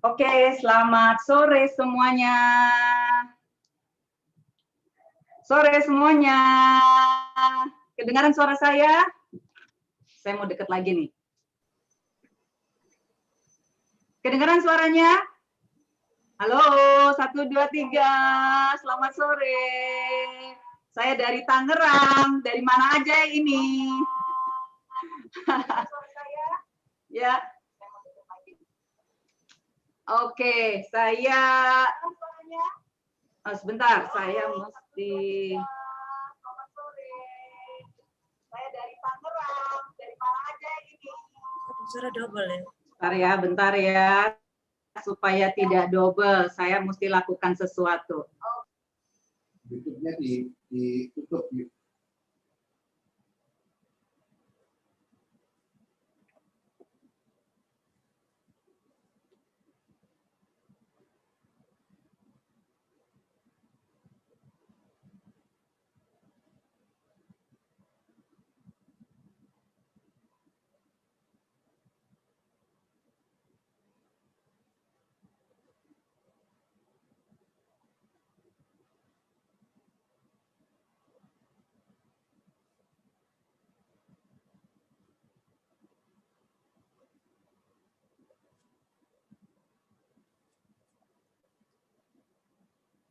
Oke, selamat sore semuanya. Sore semuanya. Kedengaran suara saya? Saya mau deket lagi nih. Kedengaran suaranya? Halo, 1, 2, 3. Selamat sore. Saya dari Tangerang. Dari mana aja ini? Ya. Oke, saya sebentar, saya mesti. Saya dari Tangerang. Dari mana aja ini? Suara double Bentar ya. bentar ya. Supaya tidak double, saya mesti lakukan sesuatu. YouTube-nya ditutup.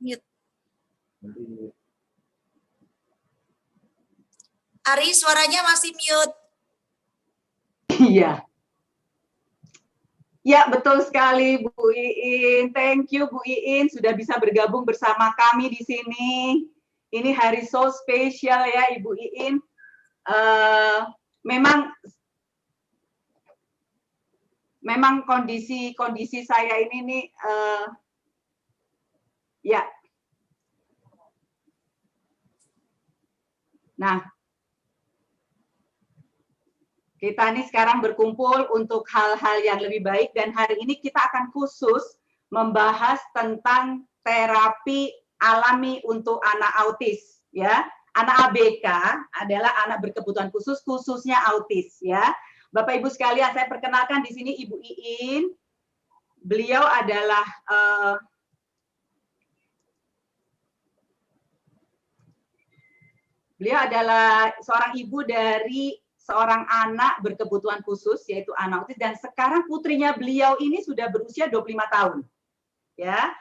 Mute. Ari, suaranya masih mute. Iya. Ya, betul sekali Bu Iin. Thank you Bu Iin sudah bisa bergabung bersama kami di sini. Ini hari so spesial ya Ibu Iin. Memang kondisi saya ini nih ya. Nah, kita nih sekarang berkumpul untuk hal-hal yang lebih baik dan hari ini kita akan khusus membahas tentang terapi alami untuk anak autis ya. Anak ABK adalah anak berkebutuhan khusus, khususnya autis ya. Bapak Ibu sekalian, saya perkenalkan di sini Ibu Iin. Beliau adalah seorang ibu dari seorang anak berkebutuhan khusus, yaitu anak autis, dan sekarang putrinya beliau ini sudah berusia 25 tahun. Ya,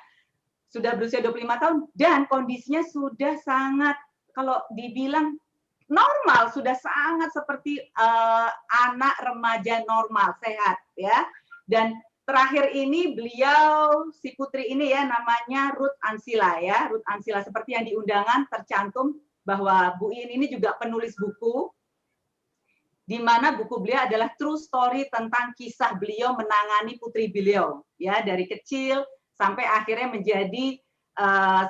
sudah berusia 25 tahun, dan kondisinya sudah sangat, kalau dibilang normal, sudah sangat seperti anak remaja normal, sehat. Ya. Dan terakhir ini beliau, si putri ini ya, namanya Ruth Ansila ya, Ruth Ansila, seperti yang di undangan tercantum bahwa Bu Iin ini juga penulis buku, di mana buku beliau adalah true story tentang kisah beliau menangani putri beliau, ya dari kecil sampai akhirnya menjadi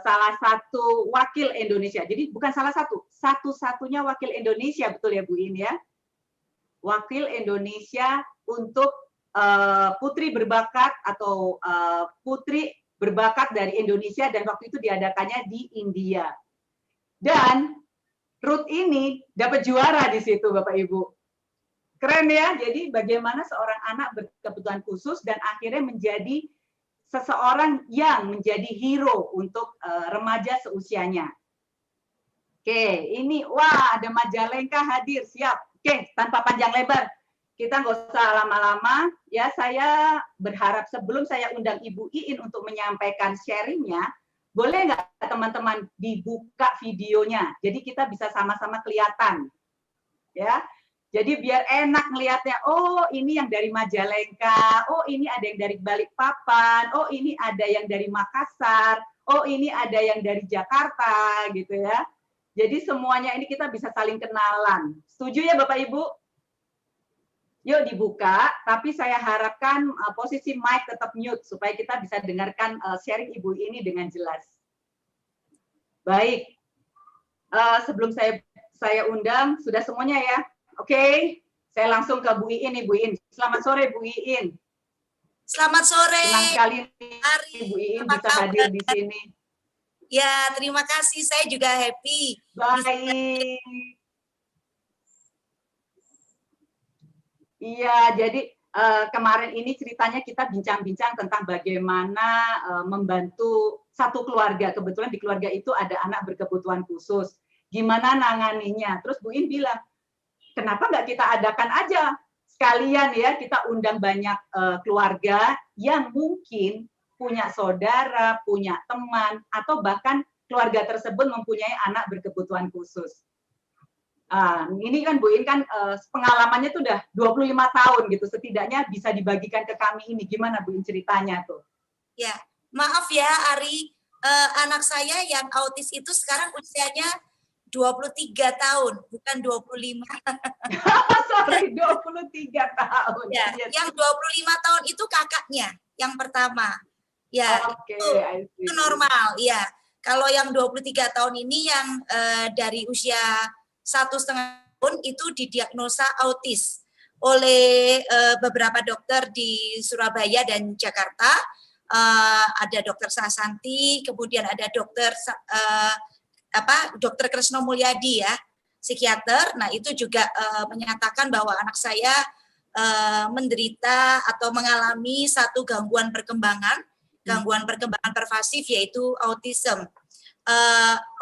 salah satu wakil Indonesia. Jadi bukan salah satu, satu-satunya wakil Indonesia, betul ya Bu Iin ya? Wakil Indonesia untuk putri berbakat atau putri berbakat dari Indonesia, dan waktu itu diadakannya di India. Dan Ruth ini dapat juara di situ, Bapak Ibu. Keren ya, jadi bagaimana seorang anak berkebutuhan khusus dan akhirnya menjadi seseorang yang menjadi hero untuk remaja seusianya. Oke, ini wah ada Majalengka hadir, siap. Oke, tanpa panjang lebar, kita nggak usah lama-lama. Ya, saya berharap sebelum saya undang Ibu Iin untuk menyampaikan sharingnya, boleh nggak teman-teman dibuka videonya? Jadi kita bisa sama-sama kelihatan. Ya, jadi biar enak ngelihatnya, oh ini yang dari Majalengka, oh ini ada yang dari Balikpapan, oh ini ada yang dari Makassar, oh ini ada yang dari Jakarta, gitu ya. Jadi semuanya ini kita bisa saling kenalan. Setuju ya Bapak Ibu? Yuk dibuka, tapi saya harapkan posisi mic tetap mute supaya kita bisa dengarkan sharing Ibu ini dengan jelas. Baik, sebelum saya undang, sudah semuanya ya? Oke, saya langsung ke Bu Iin nih, Bu Iin. Selamat sore Bu Iin. Selamat sore. Senang sekali nih, Bu Iin bisa hadir di sini. Ya, terima kasih. Saya juga happy. Baik. Iya, jadi kemarin ini ceritanya kita bincang-bincang tentang bagaimana membantu satu keluarga. Kebetulan di keluarga itu ada anak berkebutuhan khusus. Gimana nanganinya? Terus Bu In bilang, kenapa nggak kita adakan aja sekalian ya, kita undang banyak keluarga yang mungkin punya saudara, punya teman, atau bahkan keluarga tersebut mempunyai anak berkebutuhan khusus. Ini kan Bu In kan pengalamannya tuh udah 25 tahun gitu, setidaknya bisa dibagikan ke kami ini. Gimana Bu In ceritanya tuh? Ya, maaf ya Ari, anak saya yang autis itu sekarang usianya 23 tahun, bukan 25. Sorry, 23 tahun. Ya, yang 25 tahun itu kakaknya, yang pertama. Ya, itu normal. Ya, kalau yang 23 tahun ini yang dari usia 1,5 tahun itu didiagnosa autis oleh beberapa dokter di Surabaya dan Jakarta. Ada dokter Sasanti, kemudian ada dokter Dokter Kresno Mulyadi ya, psikiater. Nah itu juga menyatakan bahwa anak saya menderita atau mengalami satu gangguan perkembangan pervasif, yaitu autism.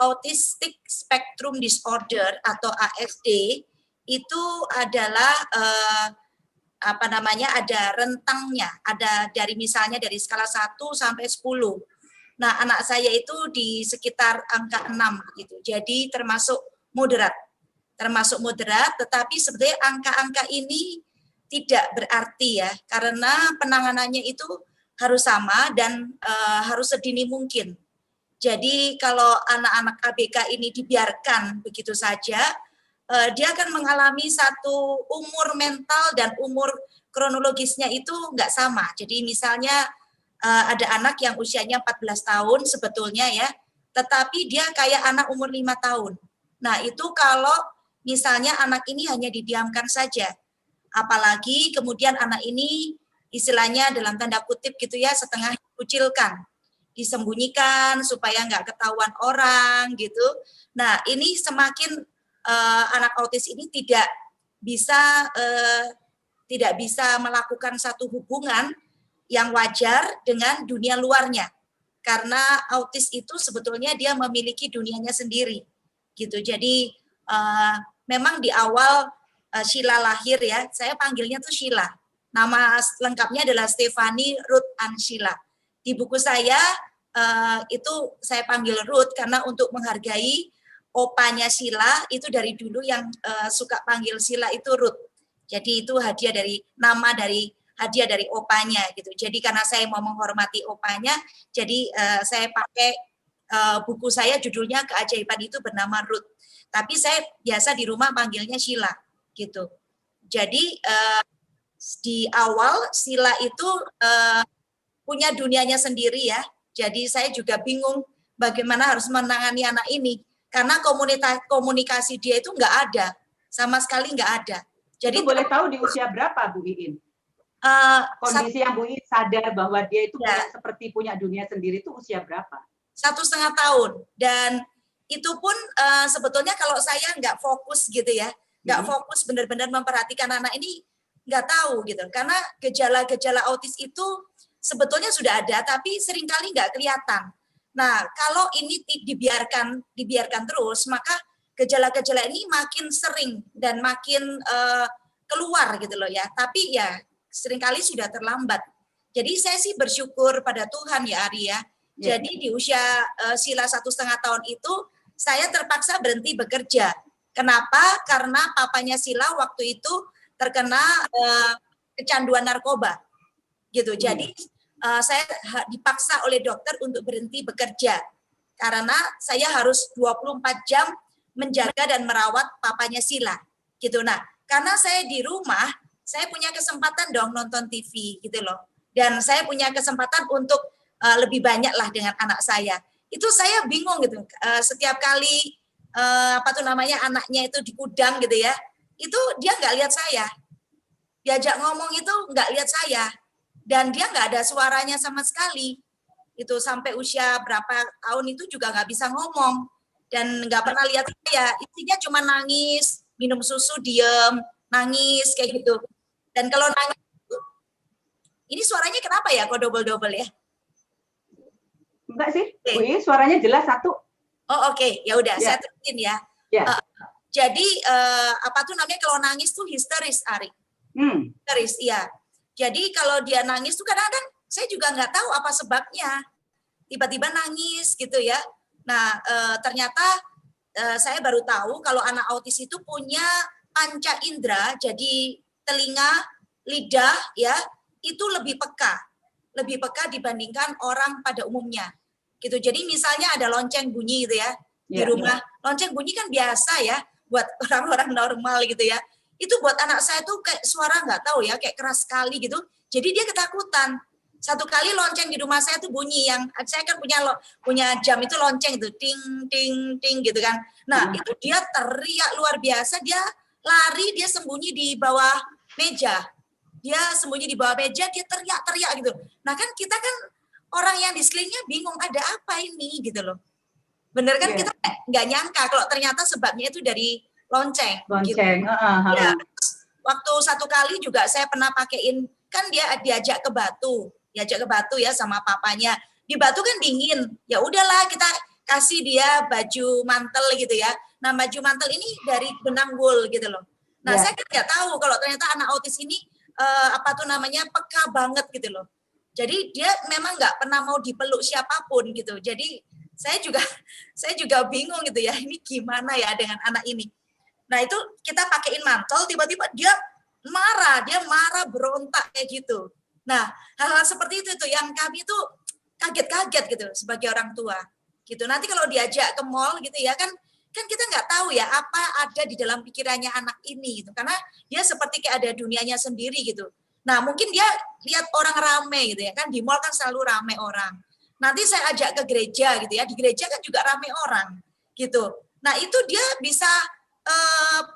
Autistic Spectrum Disorder atau ASD itu adalah ada rentangnya, ada misalnya dari skala 1 sampai 10. Nah, anak saya itu di sekitar angka 6 gitu. Jadi termasuk moderat, tetapi sebenarnya angka-angka ini tidak berarti ya, karena penanganannya itu harus sama dan harus sedini mungkin. Jadi kalau anak-anak ABK ini dibiarkan begitu saja, dia akan mengalami satu umur mental dan umur kronologisnya itu nggak sama. Jadi misalnya ada anak yang usianya 14 tahun sebetulnya ya, tetapi dia kayak anak umur 5 tahun. Nah itu kalau misalnya anak ini hanya didiamkan saja, apalagi kemudian anak ini istilahnya dalam tanda kutip gitu ya, setengah dikucilkan, disembunyikan supaya nggak ketahuan orang gitu. Nah ini semakin anak autis ini tidak bisa melakukan satu hubungan yang wajar dengan dunia luarnya, karena autis itu sebetulnya dia memiliki dunianya sendiri gitu. Jadi memang di awal Sheila lahir ya, saya panggilnya tuh Sheila, nama lengkapnya adalah Stephanie Ruth Ann Sheila. Di buku saya itu saya panggil Ruth karena untuk menghargai opanya Sheila, itu dari dulu yang suka panggil Sheila itu Ruth. Jadi itu hadiah dari opanya gitu. Jadi karena saya mau menghormati opanya, jadi saya pakai buku saya judulnya Keajaiban Itu Bernama Ruth. Tapi saya biasa di rumah panggilnya Sheila gitu. Jadi di awal Sheila itu punya dunianya sendiri ya. Jadi saya juga bingung bagaimana harus menangani anak ini karena komunikasi dia itu nggak ada, sama sekali nggak ada. Jadi itu boleh tahu di usia berapa Bu Iin? Kondisi yang Bu Iin sadar bahwa dia itu seperti punya dunia sendiri itu usia berapa? 1,5 tahun. Dan itu pun sebetulnya kalau saya nggak fokus gitu ya, nggak fokus benar-benar memperhatikan anak ini, nggak tahu gitu. Karena gejala-gejala autis itu sebetulnya sudah ada, tapi seringkali nggak kelihatan. Nah, kalau ini dibiarkan terus, maka gejala-gejala ini makin sering dan makin keluar gitu loh ya. Tapi ya seringkali sudah terlambat. Jadi saya sih bersyukur pada Tuhan ya Ari ya. Jadi di usia Sheila 1,5 tahun itu saya terpaksa berhenti bekerja. Kenapa? Karena papanya Sheila waktu itu terkena kecanduan narkoba. Gitu. Jadi saya dipaksa oleh dokter untuk berhenti bekerja karena saya harus 24 jam menjaga dan merawat papanya Sheila gitu. Nah, karena saya di rumah, saya punya kesempatan dong nonton TV gitu loh. Dan saya punya kesempatan untuk lebih banyak lah dengan anak saya. Itu saya bingung gitu. Setiap kali anaknya itu dikudang gitu ya, itu dia nggak lihat saya. Diajak ngomong itu nggak lihat saya. Dan dia nggak ada suaranya sama sekali. Itu sampai usia berapa tahun itu juga nggak bisa ngomong. Dan nggak pernah lihat saya. Intinya cuma nangis, minum susu, diem, nangis, kayak gitu. Dan kalau nangis Ini suaranya kenapa ya kok double-double ya? Enggak sih, Oke. Bu Iin, suaranya jelas satu. Oh oke, ya udah Ya. saya terusin ya. Ya. Jadi apa tuh namanya kalau nangis tuh histeris, Ari. Histeris, iya. Jadi kalau dia nangis tuh kadang-kadang saya juga nggak tahu apa sebabnya. Tiba-tiba nangis gitu ya. Nah, ternyata saya baru tahu kalau anak autis itu punya panca indera, jadi telinga, lidah ya, itu lebih peka dibandingkan orang pada umumnya. Gitu. Jadi misalnya ada lonceng bunyi gitu ya di rumah. Lonceng bunyi kan biasa ya buat orang-orang normal gitu ya. Itu buat anak saya tuh kayak suara nggak tahu ya, kayak keras sekali gitu. Jadi dia ketakutan. Satu kali lonceng di rumah saya tuh bunyi, yang saya kan punya jam itu lonceng itu ting ting ting gitu kan. Nah, itu dia teriak luar biasa, dia lari, dia sembunyi di bawah meja. Dia sembunyi di bawah meja, dia teriak-teriak gitu. Nah, kan kita kan orang yang di sekelilingnya bingung ada apa ini gitu loh. Bener kan, kita nggak nyangka kalau ternyata sebabnya itu dari lonceng. Lonceng. Gitu. Ya, waktu satu kali juga saya pernah pakein, kan dia diajak ke Batu ya sama papanya. Di Batu kan dingin, ya udahlah kita kasih dia baju mantel gitu ya. Nah, baju mantel ini dari benang wool gitu loh. Nah, saya kan nggak tahu kalau ternyata anak autis ini apa tuh namanya peka banget gitu loh. Jadi dia memang nggak pernah mau dipeluk siapapun gitu. Jadi saya juga bingung gitu ya, ini gimana ya dengan anak ini. Nah, itu kita pakein mantel, tiba-tiba dia marah berontak kayak gitu. Nah, hal-hal seperti itu tuh yang kami tuh kaget-kaget gitu sebagai orang tua. Gitu. Nanti kalau diajak ke mall gitu ya kan kita nggak tahu ya apa ada di dalam pikirannya anak ini gitu. Karena dia seperti kayak ada dunianya sendiri gitu. Nah, mungkin dia lihat orang rame gitu ya kan, di mall kan selalu rame orang. Nanti saya ajak ke gereja gitu ya, di gereja kan juga rame orang gitu. Nah, itu dia bisa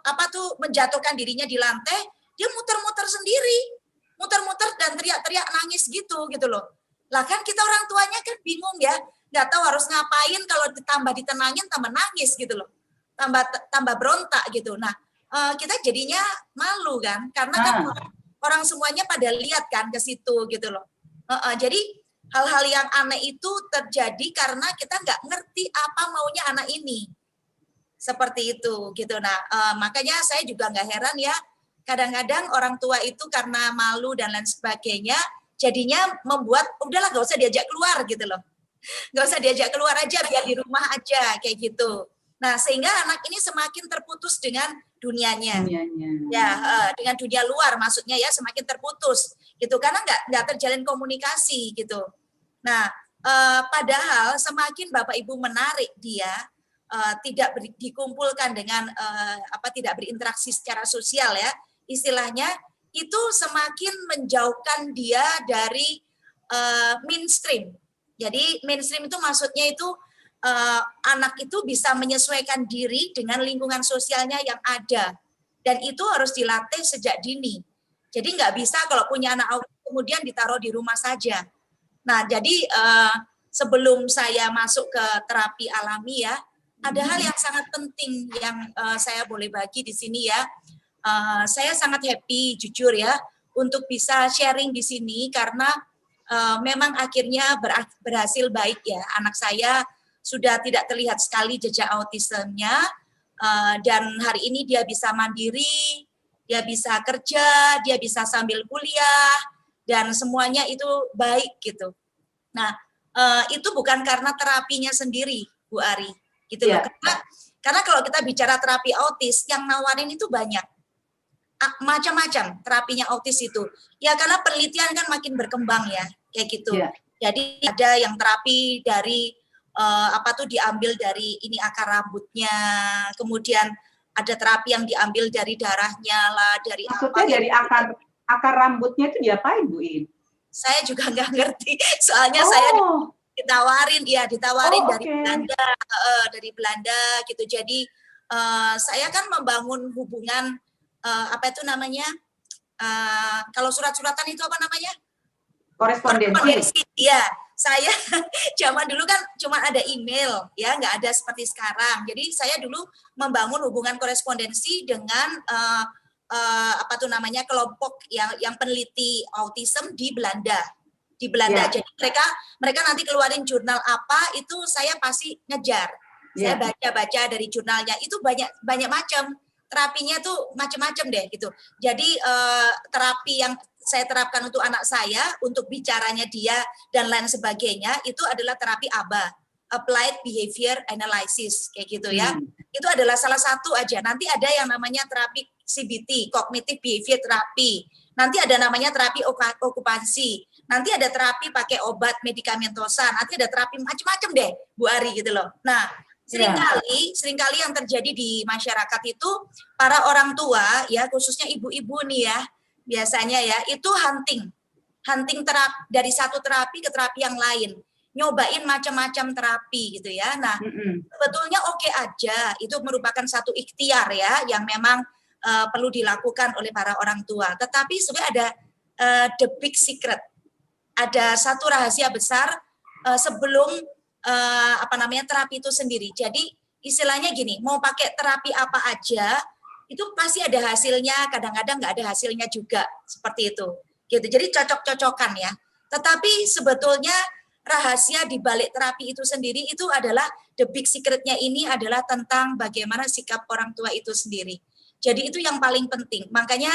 apa tuh menjatuhkan dirinya di lantai, dia muter-muter sendiri. Muter-muter dan teriak-teriak nangis gitu loh. Lah kan kita orang tuanya kan bingung ya, nggak tahu harus ngapain, kalau ditambah ditenangin tambah nangis gitu loh. Tambah berontak gitu. Nah, kita jadinya malu kan, karena kan orang semuanya pada lihat kan ke situ gitu loh. Jadi hal-hal yang aneh itu terjadi karena kita nggak ngerti apa maunya anak ini. Seperti itu gitu. Nah, makanya saya juga nggak heran ya, kadang-kadang orang tua itu karena malu dan lain sebagainya, jadinya membuat udahlah nggak usah diajak keluar gitu loh. Nggak usah diajak keluar aja, biar di rumah aja kayak gitu. Nah, sehingga anak ini semakin terputus dengan dunianya. Ya, dengan dunia luar maksudnya ya, semakin terputus gitu, karena nggak terjalin komunikasi gitu. Nah, padahal semakin Bapak Ibu menarik dia, tidak dikumpulkan dengan tidak berinteraksi secara sosial ya, istilahnya itu semakin menjauhkan dia dari mainstream. Jadi mainstream itu maksudnya itu anak itu bisa menyesuaikan diri dengan lingkungan sosialnya yang ada, dan itu harus dilatih sejak dini. Jadi nggak bisa kalau punya anak autis kemudian ditaruh di rumah saja. Nah, jadi sebelum saya masuk ke terapi alami ya, ada hal yang sangat penting yang saya boleh bagi di sini ya. Saya sangat happy, jujur ya, untuk bisa sharing di sini karena memang akhirnya berhasil baik ya. Anak saya sudah tidak terlihat sekali jejak autismenya, dan hari ini dia bisa mandiri, dia bisa kerja, dia bisa sambil kuliah, dan semuanya itu baik gitu. Nah, itu bukan karena terapinya sendiri, Bu Ari, gitu loh. Karena kalau kita bicara terapi autis, yang nawarin itu banyak. Macam-macam terapinya autis itu. Ya karena penelitian kan makin berkembang ya, kayak gitu. Jadi ada yang terapi dari diambil dari ini akar rambutnya, kemudian ada terapi yang diambil dari darahnya lah, dari maksudnya dari akar rambutnya itu diapain, Bu Iin? Saya juga nggak ngerti, soalnya saya ditawarin dari Belanda gitu. Jadi saya kan membangun hubungan kalau surat-suratan itu apa namanya? Korespondensi. Iya, saya zaman dulu kan cuma ada email ya, nggak ada seperti sekarang. Jadi saya dulu membangun hubungan korespondensi dengan apa tuh namanya, kelompok yang peneliti autism di Belanda. Di Belanda. Jadi mereka nanti keluarin jurnal apa, itu saya pasti ngejar. Saya baca-baca dari jurnalnya, itu banyak macam. Terapinya tuh macam-macam deh gitu. Jadi terapi yang saya terapkan untuk anak saya, untuk bicaranya dia dan lain sebagainya, itu adalah terapi ABA, Applied Behavior Analysis, kayak gitu ya. Itu adalah salah satu aja. Nanti ada yang namanya terapi CBT, Cognitive Behavior Therapy. Nanti ada namanya terapi okupansi. Nanti ada terapi pakai obat medikamentosa. Nanti ada terapi macam-macam deh, Bu Ari gitu loh. Nah, seringkali yang terjadi di masyarakat itu para orang tua ya, khususnya ibu-ibu nih ya, biasanya ya itu hunting terapi dari satu terapi ke terapi yang lain, nyobain macam-macam terapi gitu ya. Nah, sebetulnya oke aja, itu merupakan satu ikhtiar ya yang memang perlu dilakukan oleh para orang tua. Tetapi sebenarnya ada the big secret, ada satu rahasia besar sebelum terapi itu sendiri. Jadi istilahnya gini, mau pakai terapi apa aja itu pasti ada hasilnya, kadang-kadang nggak ada hasilnya juga, seperti itu. Gitu. Jadi cocok-cocokan ya. Tetapi sebetulnya rahasia di balik terapi itu sendiri itu adalah the big secret-nya ini adalah tentang bagaimana sikap orang tua itu sendiri. Jadi itu yang paling penting. Makanya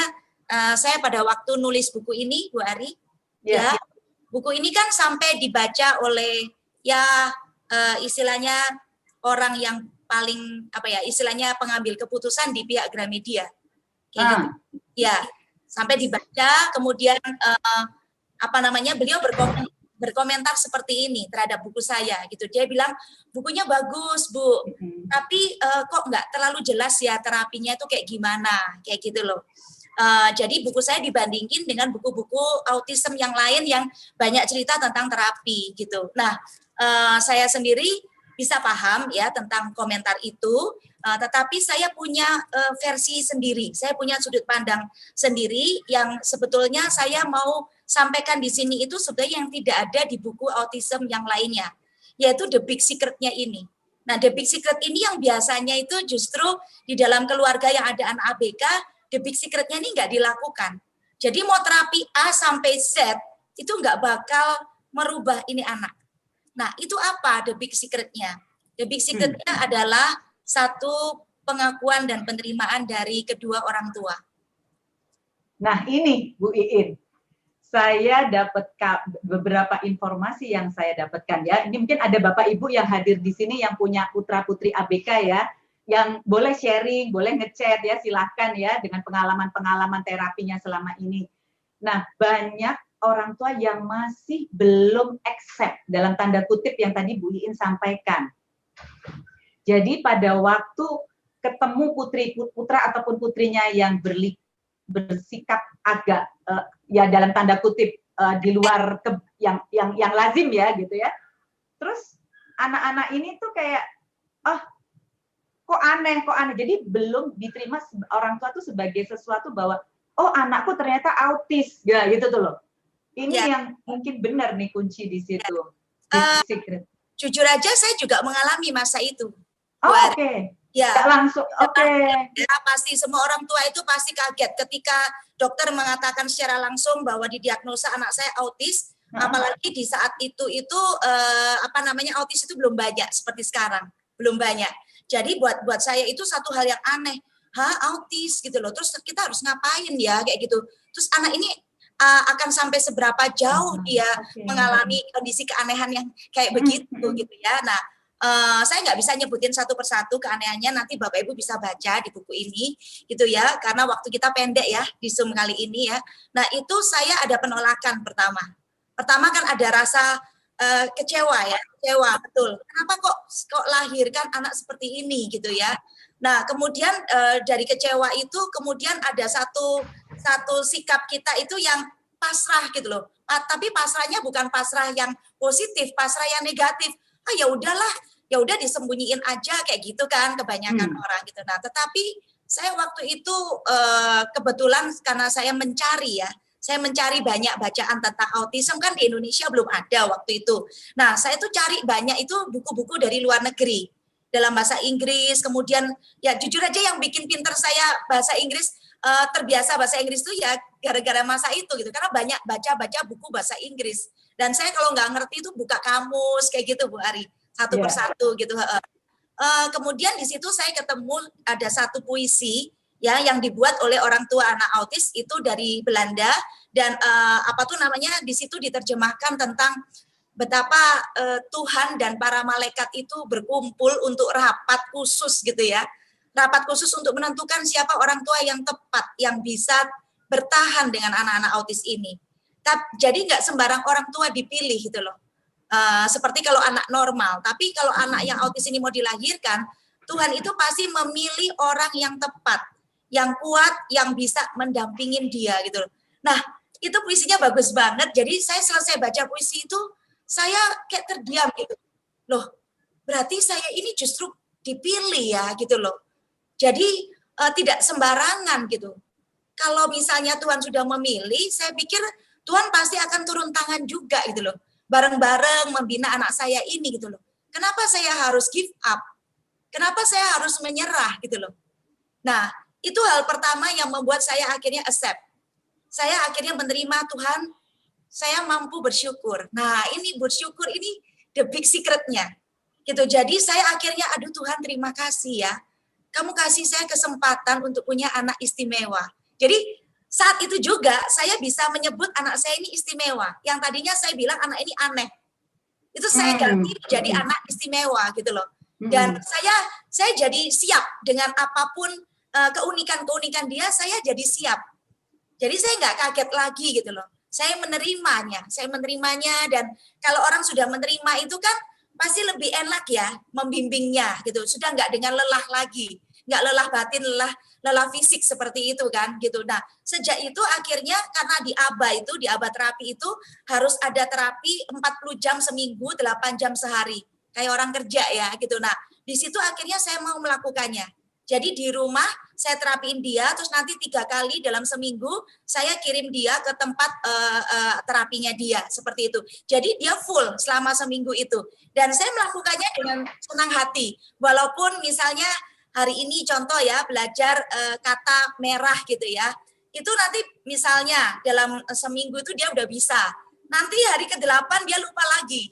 saya pada waktu nulis buku ini, Bu Ari, ya, buku ini kan sampai dibaca oleh istilahnya orang yang paling istilahnya pengambil keputusan di pihak Gramedia, kayak gitu. Ya, sampai dibaca, kemudian beliau berkomentar seperti ini terhadap buku saya, gitu. Dia bilang bukunya bagus, Bu, tapi kok nggak terlalu jelas ya terapinya itu kayak gimana, kayak gitu loh. Jadi buku saya dibandingin dengan buku-buku autism yang lain yang banyak cerita tentang terapi, gitu. Nah, saya sendiri bisa paham ya tentang komentar itu, tetapi saya punya versi sendiri, saya punya sudut pandang sendiri yang sebetulnya saya mau sampaikan di sini itu sebenarnya yang tidak ada di buku autism yang lainnya, yaitu the big secret-nya ini. Nah, the big secret ini yang biasanya itu justru di dalam keluarga yang ada anak ABK, the big secret-nya ini nggak dilakukan. Jadi mau terapi A sampai Z itu nggak bakal merubah ini anak. Nah, itu apa the big secret-nya? The big secret-nya adalah satu pengakuan dan penerimaan dari kedua orang tua. Nah, ini Bu Iin, saya dapat beberapa informasi yang saya dapatkan ya. Ini mungkin ada Bapak Ibu yang hadir di sini yang punya putra-putri ABK ya, yang boleh sharing, boleh ngechat ya, silahkan ya dengan pengalaman-pengalaman terapinya selama ini. Nah, banyak orang tua yang masih belum accept dalam tanda kutip yang tadi Bu Iin sampaikan. Jadi pada waktu ketemu putra ataupun putrinya yang bersikap agak ya dalam tanda kutip di luar yang lazim ya gitu ya. Terus anak-anak ini tuh kayak kok aneh. Jadi belum diterima orang tua tuh sebagai sesuatu bahwa oh anakku ternyata autis ya gitu tuh loh. Ini yang mungkin benar nih kunci di situ. Secret. Jujur aja saya juga mengalami masa itu. Oh, oke. Ya. Langsung. Oke. Ya, pasti semua orang tua itu pasti kaget ketika dokter mengatakan secara langsung bahwa didiagnosa anak saya autis, apalagi di saat itu autis itu belum banyak seperti sekarang, belum banyak. Jadi buat saya itu satu hal yang aneh. Autis gitu loh. Terus kita harus ngapain ya kayak gitu. Terus anak ini akan sampai seberapa jauh dia mengalami kondisi keanehan yang kayak begitu gitu ya. Nah, saya nggak bisa nyebutin satu persatu keanehannya, nanti Bapak Ibu bisa baca di buku ini gitu ya, karena waktu kita pendek ya di Zoom kali ini ya. Nah, itu saya ada penolakan pertama kan ada rasa kecewa betul. Kenapa kok lahirkan anak seperti ini gitu ya. Nah, kemudian dari kecewa itu kemudian ada satu sikap kita itu yang pasrah gitu loh. Tapi pasrahnya bukan pasrah yang positif, pasrah yang negatif. Ya udahlah, ya udah disembunyiin aja kayak gitu kan kebanyakan orang gitu. Nah, tetapi saya waktu itu kebetulan karena saya mencari banyak bacaan tentang autism, kan di Indonesia belum ada waktu itu. Nah, saya tuh cari banyak itu buku-buku dari luar negeri dalam bahasa Inggris. Kemudian ya jujur aja yang bikin pinter saya bahasa Inggris terbiasa bahasa Inggris tuh ya gara-gara masa itu gitu, karena banyak baca buku bahasa Inggris. Dan saya kalau nggak ngerti itu buka kamus kayak gitu Bu Ari, satu persatu gitu. Kemudian di situ saya ketemu ada satu puisi ya yang dibuat oleh orang tua anak autis itu dari Belanda, dan apa tuh namanya, di situ diterjemahkan tentang betapa Tuhan dan para malaikat itu berkumpul untuk rapat khusus gitu ya. Rapat khusus untuk menentukan siapa orang tua yang tepat, yang bisa bertahan dengan anak-anak autis ini. Jadi nggak sembarang orang tua dipilih gitu loh. Seperti kalau anak normal, tapi kalau anak yang autis ini mau dilahirkan, Tuhan itu pasti memilih orang yang tepat, yang kuat, yang bisa mendampingin dia gitu loh. Nah, itu puisinya bagus banget. Jadi saya selesai baca puisi itu, saya kayak terdiam gitu. Loh, berarti saya ini justru dipilih ya gitu loh. Jadi tidak sembarangan gitu. Kalau misalnya Tuhan sudah memilih, saya pikir Tuhan pasti akan turun tangan juga gitu loh. Bareng-bareng membina anak saya ini gitu loh. Kenapa saya harus give up? Kenapa saya harus menyerah gitu loh. Nah, itu hal pertama yang membuat saya akhirnya accept. Saya akhirnya menerima Tuhan, saya mampu bersyukur. Nah, ini bersyukur ini the big secret-nya. Gitu. Jadi saya akhirnya, aduh Tuhan terima kasih ya. Kamu kasih saya kesempatan untuk punya anak istimewa. Jadi saat itu juga saya bisa menyebut anak saya ini istimewa. Yang tadinya saya bilang anak ini aneh. Itu saya ganti jadi anak istimewa gitu loh. Dan saya jadi siap dengan apapun keunikan-keunikan dia, saya jadi siap. Jadi saya nggak kaget lagi gitu loh. Saya menerimanya, dan kalau orang sudah menerima itu kan pasti lebih enak ya membimbingnya gitu. Sudah nggak dengan lelah lagi, nggak lelah batin, lelah fisik seperti itu kan gitu. Nah, sejak itu akhirnya karena di ABA terapi itu harus ada terapi 40 jam seminggu, 8 jam sehari. Kayak orang kerja ya gitu. Nah, di situ akhirnya saya mau melakukannya. Jadi di rumah saya terapiin dia, terus nanti 3 kali dalam seminggu saya kirim dia ke tempat terapinya dia, seperti itu. Jadi dia full selama seminggu itu. Dan saya melakukannya dengan senang hati. Walaupun misalnya hari ini contoh ya, belajar kata merah gitu ya. Itu nanti misalnya dalam seminggu itu dia udah bisa. Nanti hari ke-8 dia lupa lagi.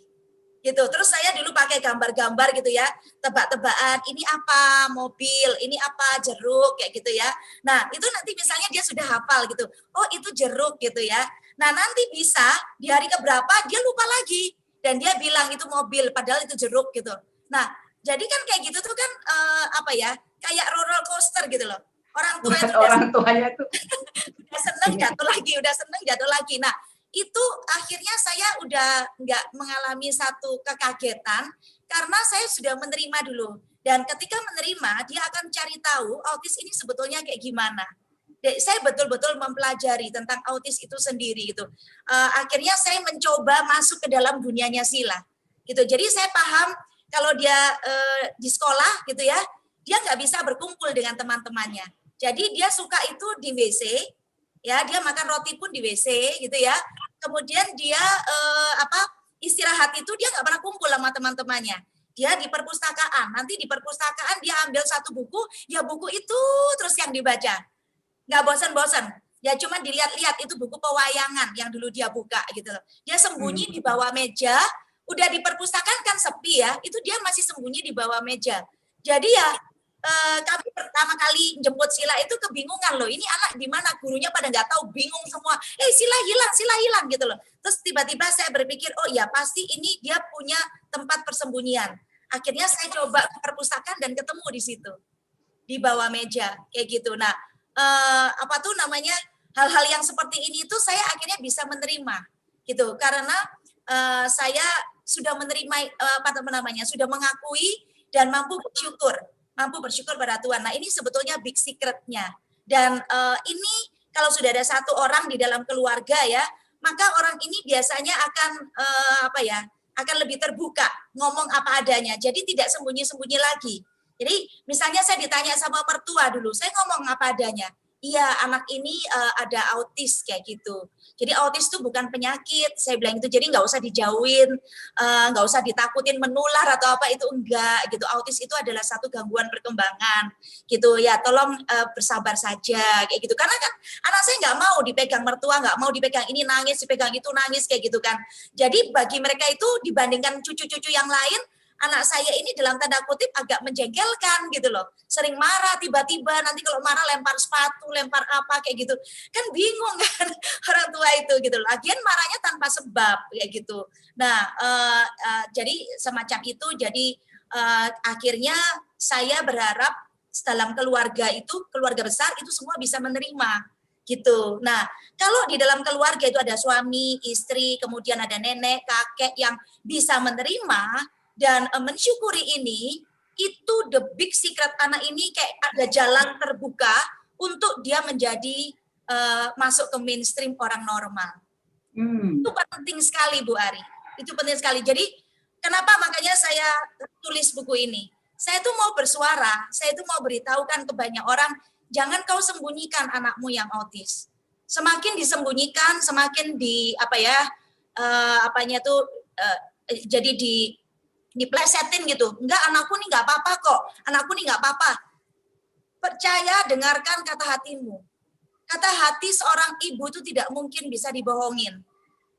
Gitu. Terus saya dulu pakai gambar-gambar gitu ya, tebak-tebakan, ini apa mobil, ini apa jeruk kayak gitu ya. Nah, itu nanti misalnya dia sudah hafal gitu. Oh, itu jeruk gitu ya. Nah, nanti bisa di hari keberapa dia lupa lagi dan dia bilang itu mobil padahal itu jeruk gitu. Nah, jadi kan kayak gitu tuh kan apa ya? Kayak roller coaster gitu loh. Orang tua itu orang tuanya tuh udah seneng jatuh lagi, udah seneng jatuh lagi. Nah, itu akhirnya saya udah nggak mengalami satu kekagetan karena saya sudah menerima dulu. Dan ketika menerima, dia akan cari tahu autis ini sebetulnya kayak gimana. Saya betul-betul mempelajari tentang autis itu sendiri gitu. Akhirnya saya mencoba masuk ke dalam dunianya Sila. Gitu. Jadi saya paham kalau dia di sekolah gitu ya, dia nggak bisa berkumpul dengan teman-temannya. Jadi dia suka itu di WC, ya dia makan roti pun di WC gitu ya. Kemudian dia istirahat itu dia nggak pernah kumpul sama teman-temannya. Dia di perpustakaan. Nanti di perpustakaan dia ambil satu buku, ya buku itu terus yang dibaca. Nggak bosan-bosan. Ya cuma dilihat-lihat itu buku pewayangan yang dulu dia buka gitu. Dia sembunyi di bawah meja. Udah di perpustakaan kan sepi ya. Itu dia masih sembunyi di bawah meja. Jadi ya kami pertama kali jemput Sila itu kebingungan loh, ini anak di mana, gurunya pada nggak tahu, bingung semua, Sila hilang gitu loh. Terus tiba-tiba saya berpikir, oh ya pasti ini dia punya tempat persembunyian. Akhirnya saya coba ke perpustakaan dan ketemu di situ, di bawah meja kayak gitu. Nah, hal-hal yang seperti ini tuh saya akhirnya bisa menerima gitu, karena saya sudah menerima sudah mengakui dan mampu bersyukur pada Tuhan. Nah, ini sebetulnya big secret-nya. Dan ini kalau sudah ada satu orang di dalam keluarga ya, maka orang ini biasanya akan akan lebih terbuka, ngomong apa adanya. Jadi tidak sembunyi-sembunyi lagi. Jadi misalnya saya ditanya sama mertua dulu, saya ngomong apa adanya. iya anak ini ada autis kayak gitu. Jadi autis itu bukan penyakit, saya bilang itu. Jadi nggak usah dijauhin, nggak usah ditakutin menular atau apa, itu enggak gitu. Autis itu adalah satu gangguan perkembangan gitu ya. Tolong bersabar saja kayak gitu. Karena kan anak saya nggak mau dipegang mertua, nggak mau dipegang ini nangis, dipegang itu nangis kayak gitu kan. Jadi bagi mereka itu dibandingkan cucu-cucu yang lain, anak saya ini dalam tanda kutip agak menjengkelkan gitu loh. Sering marah tiba-tiba, nanti kalau marah lempar sepatu, lempar apa kayak gitu. Kan bingung kan orang tua itu gitu loh. Lagian marahnya tanpa sebab kayak gitu. Nah, jadi semacam itu. Jadi akhirnya saya berharap dalam keluarga itu, keluarga besar itu semua bisa menerima gitu. Nah, kalau di dalam keluarga itu ada suami, istri, kemudian ada nenek, kakek yang bisa menerima dan mensyukuri ini, itu the big secret anak ini kayak ada jalan terbuka untuk dia menjadi masuk ke mainstream orang normal. Itu penting sekali Bu Ari, itu penting sekali. Jadi kenapa makanya saya tulis buku ini? Saya tuh mau bersuara, saya tuh mau beritahukan ke banyak orang, jangan kau sembunyikan anakmu yang autis. Semakin disembunyikan, semakin di apa ya, jadi diplesetin gitu. Enggak, anakku nih enggak apa-apa kok. Anakku nih enggak apa-apa. Percaya, dengarkan kata hatimu. Kata hati seorang ibu itu tidak mungkin bisa dibohongin.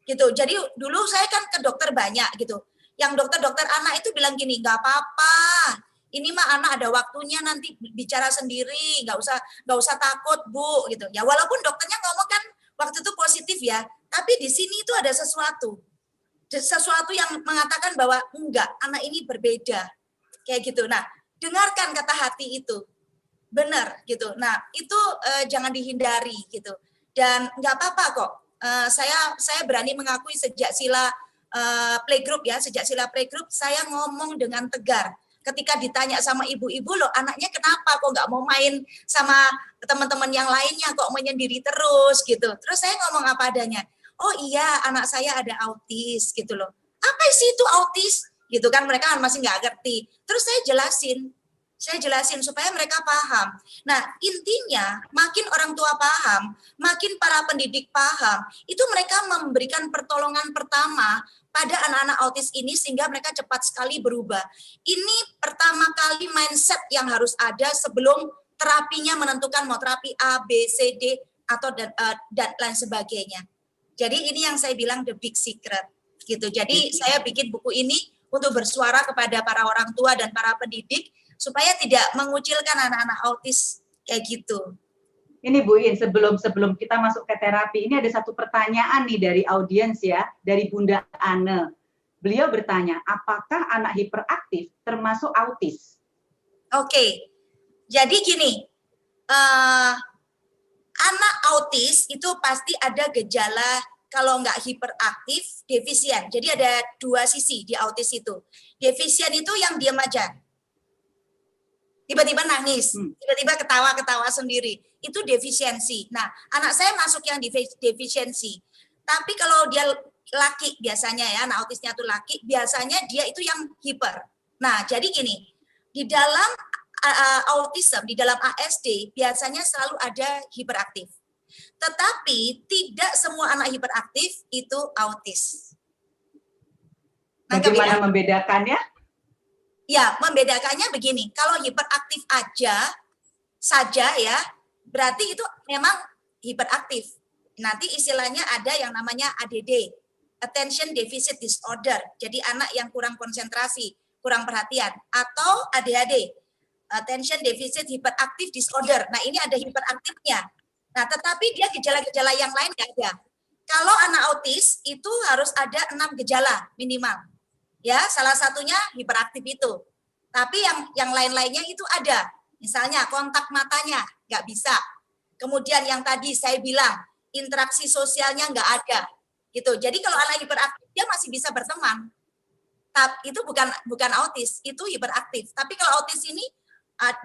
Gitu. Jadi dulu saya kan ke dokter banyak gitu. Yang dokter-dokter anak itu bilang gini, enggak apa-apa. Ini mah anak ada waktunya nanti bicara sendiri, enggak usah takut, Bu, gitu. Ya walaupun dokternya ngomong kan waktu itu positif ya, tapi di sini itu ada sesuatu yang mengatakan bahwa enggak, anak ini berbeda kayak gitu. Nah, dengarkan kata hati itu, benar gitu. Nah, itu jangan dihindari gitu. Dan nggak apa-apa kok. Saya berani mengakui sejak sila playgroup ya, sejak sila playgroup saya ngomong dengan tegar. Ketika ditanya sama ibu-ibu, loh anaknya kenapa kok nggak mau main sama teman-teman yang lainnya, kok menyendiri terus gitu. Terus saya ngomong apa adanya. Oh iya, anak saya ada autis gitu loh. Apa sih itu autis? Gitu kan, mereka masih nggak ngerti. Terus saya jelasin supaya mereka paham. Nah, intinya makin orang tua paham, makin para pendidik paham, itu mereka memberikan pertolongan pertama pada anak-anak autis ini sehingga mereka cepat sekali berubah. Ini pertama kali mindset yang harus ada sebelum terapinya menentukan mau terapi A, B, C, D, atau dan lain sebagainya. Jadi ini yang saya bilang the big secret gitu. Jadi saya bikin buku ini untuk bersuara kepada para orang tua dan para pendidik supaya tidak mengucilkan anak-anak autis kayak gitu. Ini Bu In, sebelum kita masuk ke terapi, ini ada satu pertanyaan nih dari audiens ya, dari Bunda Ane. Beliau bertanya, apakah anak hiperaktif termasuk autis? Oke, jadi gini, anak autis itu pasti ada gejala kalau nggak hiperaktif, defisien. Jadi ada dua sisi di autis itu. Defisien itu yang diam aja. Tiba-tiba nangis, tiba-tiba ketawa-ketawa sendiri. Itu defisiensi. Nah, anak saya masuk yang defisiensi. Tapi kalau dia laki biasanya ya, anak autisnya tuh laki, biasanya dia itu yang hiper. Nah, jadi gini, di dalam autism, di dalam ASD, biasanya selalu ada hiperaktif. Tetapi tidak semua anak hiperaktif itu autis. Bagaimana membedakannya? Ya, membedakannya begini. Kalau hiperaktif saja ya, berarti itu memang hiperaktif. Nanti istilahnya ada yang namanya ADD, Attention Deficit Disorder. Jadi anak yang kurang konsentrasi, kurang perhatian. Atau ADHD, Attention Deficit Hyperactive Disorder. Nah, ini ada hiperaktifnya. Nah, tetapi dia gejala-gejala yang lain nggak ada. Kalau anak autis itu harus ada 6 gejala minimal. Ya, salah satunya hiperaktif itu. Tapi yang lain-lainnya itu ada. Misalnya kontak matanya nggak bisa. Kemudian yang tadi saya bilang interaksi sosialnya nggak ada. Gitu. Jadi kalau anak hiperaktif dia masih bisa berteman. Tapi itu bukan autis, itu hiperaktif. Tapi kalau autis ini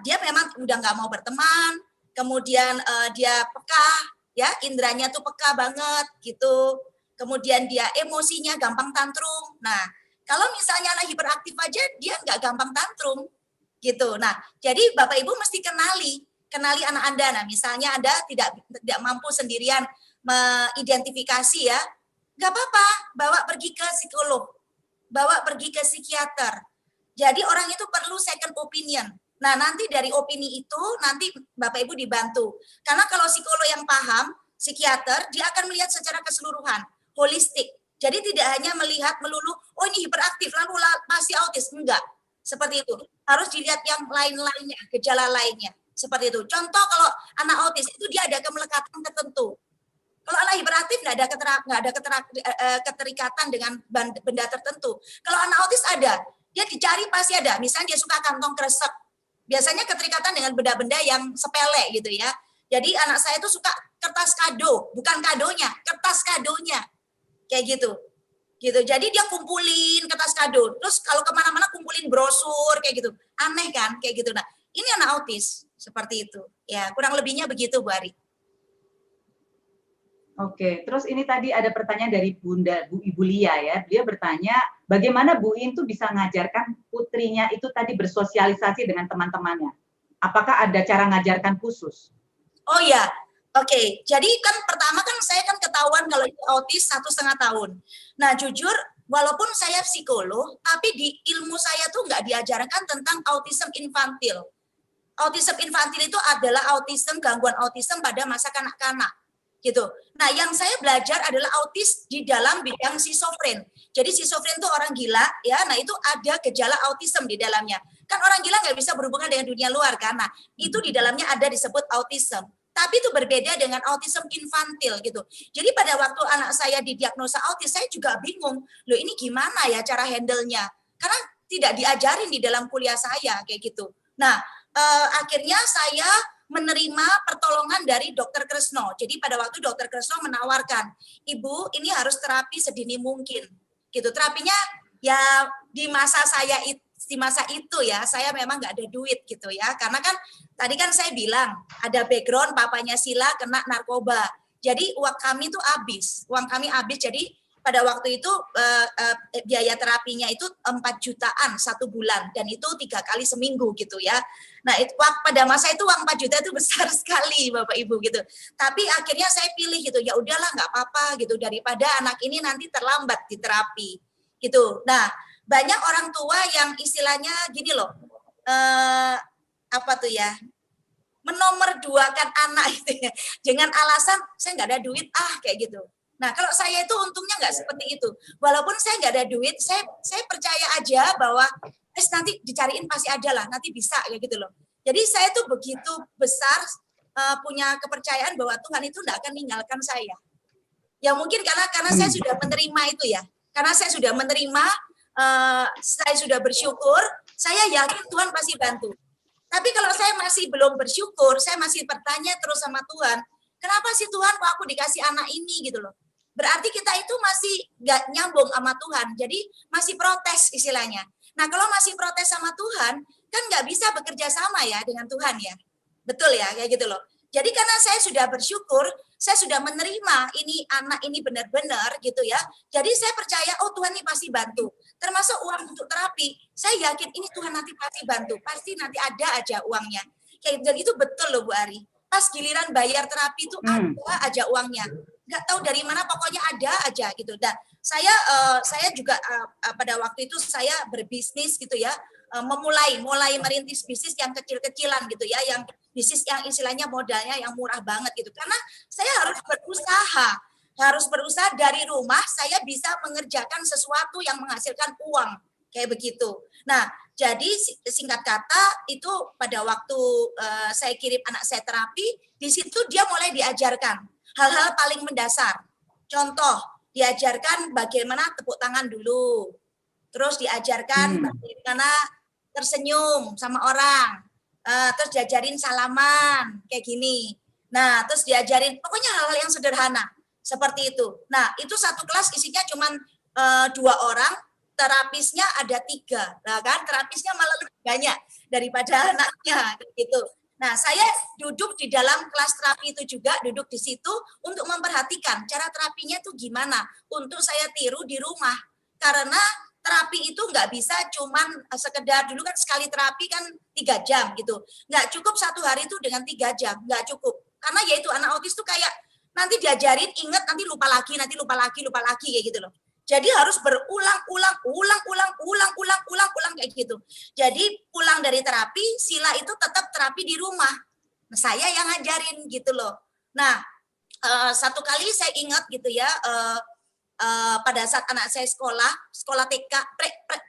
dia memang udah nggak mau berteman. Kemudian dia peka, ya indranya tuh peka banget gitu. Kemudian dia emosinya gampang tantrum. Nah, kalau misalnya anak hiperaktif aja dia nggak gampang tantrum gitu. Nah, jadi Bapak Ibu mesti kenali kenali anak Anda. Nah, misalnya Anda tidak mampu sendirian mengidentifikasi ya, nggak apa-apa, bawa pergi ke psikolog, bawa pergi ke psikiater. Jadi orang itu perlu second opinion. Nah, nanti dari opini itu, nanti Bapak Ibu dibantu. Karena kalau psikolog yang paham, psikiater, dia akan melihat secara keseluruhan, holistik. Jadi tidak hanya melihat melulu, oh ini hiperaktif, lalu pasti autis. Enggak, seperti itu. Harus dilihat yang lain-lainnya, gejala lainnya. Seperti itu. Contoh kalau anak autis, itu dia ada kemelekatan tertentu. Kalau anak hiperaktif nggak ada keterikatan dengan benda tertentu. Kalau anak autis ada, dia dicari pasti ada. Misalnya dia suka kantong kresek. Biasanya keterikatan dengan benda-benda yang sepele gitu ya. Jadi anak saya itu suka kertas kado, bukan kadonya, kertas kadonya. Kayak gitu. Jadi dia kumpulin kertas kado. Terus kalau kemana-mana kumpulin brosur kayak gitu. Aneh kan kayak gitu. Nah, ini anak autis seperti itu. Ya, kurang lebihnya begitu Bu Ari. Oke, terus ini tadi ada pertanyaan dari Bu Ibu Lia ya. Dia bertanya, bagaimana Bu In tuh bisa ngajarkan putrinya itu tadi bersosialisasi dengan teman-temannya? Apakah ada cara ngajarkan khusus? Oh ya, oke. Jadi kan pertama kan saya kan ketahuan kalau itu autis 1,5 tahun. Nah jujur, walaupun saya psikolog, tapi di ilmu saya tuh nggak diajarkan tentang autism infantil. Autism infantil itu adalah autism, gangguan autism pada masa kanak-kanak. Gitu. Nah, yang saya belajar adalah autis di dalam bidang schizofren. Jadi schizofren itu orang gila, ya. Nah, itu ada gejala autism di dalamnya. Kan orang gila nggak bisa berhubungan dengan dunia luar, kan? Nah, itu di dalamnya ada disebut autism. Tapi itu berbeda dengan autism infantil gitu. Jadi pada waktu anak saya didiagnosa autis, saya juga bingung. Loh ini gimana ya cara handle-nya? Karena tidak diajarin di dalam kuliah saya kayak gitu. Nah, akhirnya saya menerima pertolongan dari Dokter Kresno. Jadi pada waktu Dokter Kresno menawarkan, Ibu ini harus terapi sedini mungkin. Gitu. Terapinya ya di masa itu ya, saya memang nggak ada duit gitu ya. Karena kan tadi kan saya bilang ada background papanya Sila kena narkoba. Jadi uang kami tuh habis. Jadi pada waktu itu biaya terapinya itu 4 jutaan 1 bulan dan itu 3 kali seminggu gitu ya. Nah, pada masa itu uang 4 juta itu besar sekali Bapak Ibu gitu. Tapi akhirnya saya pilih gitu, ya udahlah nggak apa-apa gitu daripada anak ini nanti terlambat di terapi gitu. Nah, banyak orang tua yang istilahnya gini loh, apa tuh ya, menomorduakan anak itu ya, dengan alasan saya nggak ada duit kayak gitu. Nah, kalau saya itu untungnya nggak seperti itu. Walaupun saya nggak ada duit, saya percaya aja bahwa nanti dicariin pasti ada lah, nanti bisa ya gitu loh. Jadi saya tuh begitu besar punya kepercayaan bahwa Tuhan itu nggak akan meninggalkan saya. Ya mungkin karena saya sudah menerima itu ya. Karena saya sudah menerima, saya sudah bersyukur, saya yakin Tuhan pasti bantu. Tapi kalau saya masih belum bersyukur, saya masih bertanya terus sama Tuhan, kenapa sih Tuhan kok aku dikasih anak ini gitu loh. Berarti kita itu masih nggak nyambung sama Tuhan, jadi masih protes istilahnya. Nah kalau masih protes sama Tuhan, kan nggak bisa bekerja sama ya dengan Tuhan ya. Betul ya, kayak gitu loh. Jadi karena saya sudah bersyukur, saya sudah menerima ini anak ini benar-benar gitu ya. Jadi saya percaya, oh Tuhan ini pasti bantu. Termasuk uang untuk terapi, saya yakin ini Tuhan nanti pasti bantu. Pasti nanti ada aja uangnya. Dan itu betul loh Bu Ari. Pas giliran bayar terapi itu ada aja uangnya. Nggak tahu dari mana, pokoknya ada aja gitu. Dan saya juga pada waktu itu saya berbisnis gitu ya, mulai merintis bisnis yang kecil-kecilan gitu ya, yang bisnis yang istilahnya modalnya yang murah banget gitu. Karena saya harus berusaha dari rumah, saya bisa mengerjakan sesuatu yang menghasilkan uang kayak begitu. Nah, jadi singkat kata itu pada waktu saya kirim anak saya terapi, di situ dia mulai diajarkan hal-hal paling mendasar. Contoh, diajarkan bagaimana tepuk tangan dulu. Terus diajarkan bagaimana tersenyum sama orang. Terus diajarin salaman, kayak gini. Nah, terus diajarin, pokoknya hal-hal yang sederhana. Seperti itu. Nah, itu satu kelas isinya cuma 2 orang, terapisnya ada 3. Nah, kan terapisnya malah lebih banyak daripada anaknya, gitu. Nah, saya duduk di dalam kelas terapi itu juga, duduk di situ untuk memperhatikan cara terapinya itu gimana, untuk saya tiru di rumah. Karena terapi itu nggak bisa cuman sekedar, dulu kan sekali terapi kan 3 jam gitu. Nggak cukup 1 hari itu dengan 3 jam, nggak cukup. Karena yaitu anak autis tuh kayak nanti diajarin, inget, nanti lupa lagi kayak gitu loh. Jadi harus berulang kayak gitu. Jadi pulang dari terapi, Sila itu tetap terapi di rumah. Nah, saya yang ngajarin gitu loh. Nah, satu kali saya ingat gitu ya, pada saat anak saya sekolah TK,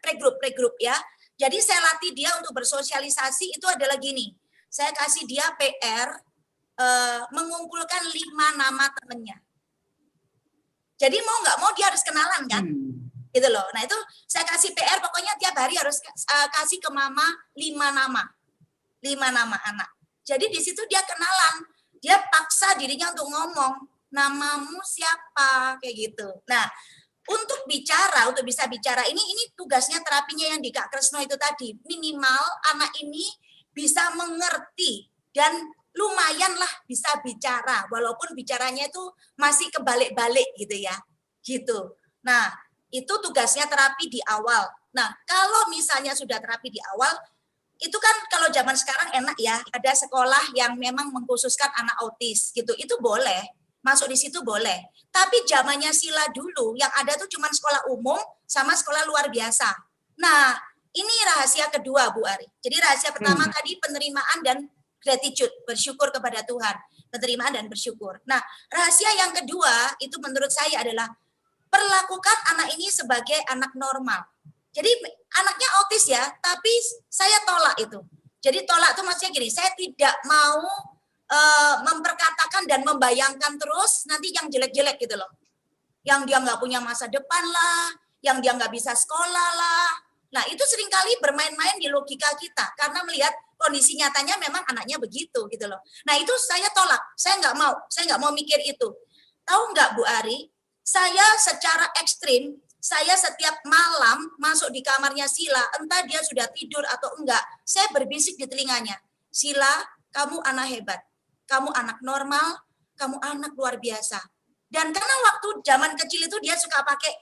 playgroup ya. Jadi saya latih dia untuk bersosialisasi itu adalah gini. Saya kasih dia PR mengumpulkan 5 nama temennya. Jadi mau nggak mau dia harus kenalan kan, gitu loh. Nah itu saya kasih PR, pokoknya tiap hari harus kasih ke mama 5 nama anak. Jadi di situ dia kenalan, dia paksa dirinya untuk ngomong, namamu siapa, kayak gitu. Nah untuk bisa bicara ini tugasnya terapinya yang di Kak Kresno itu tadi, minimal anak ini bisa mengerti dan lumayan lah bisa bicara, walaupun bicaranya itu masih kebalik-balik gitu ya, gitu. Nah, itu tugasnya terapi di awal. Nah, kalau misalnya sudah terapi di awal, itu kan kalau zaman sekarang enak ya, ada sekolah yang memang mengkhususkan anak autis gitu, itu boleh, masuk di situ boleh. Tapi zamannya Sila dulu, yang ada tuh cuma sekolah umum sama sekolah luar biasa. Nah, ini rahasia kedua, Bu Ari. Jadi rahasia pertama tadi penerimaan dan gratitude, bersyukur kepada Tuhan, penerimaan dan bersyukur. Nah, rahasia yang kedua itu menurut saya adalah perlakukan anak ini sebagai anak normal. Jadi anaknya autis ya, tapi saya tolak itu. Jadi tolak itu maksudnya gini, saya tidak mau memperkatakan dan membayangkan terus nanti yang jelek-jelek gitu loh. Yang dia nggak punya masa depan lah, yang dia nggak bisa sekolah lah. Nah, itu seringkali bermain-main di logika kita karena melihat kondisi nyatanya memang anaknya begitu gitu loh. Nah, itu saya tolak. Saya nggak mau mikir itu. Tahu nggak Bu Ari, saya secara ekstrim, saya setiap malam masuk di kamarnya Sila, entah dia sudah tidur atau enggak, saya berbisik di telinganya. Sila, kamu anak hebat. Kamu anak normal, kamu anak luar biasa. Dan karena waktu zaman kecil itu dia suka pakai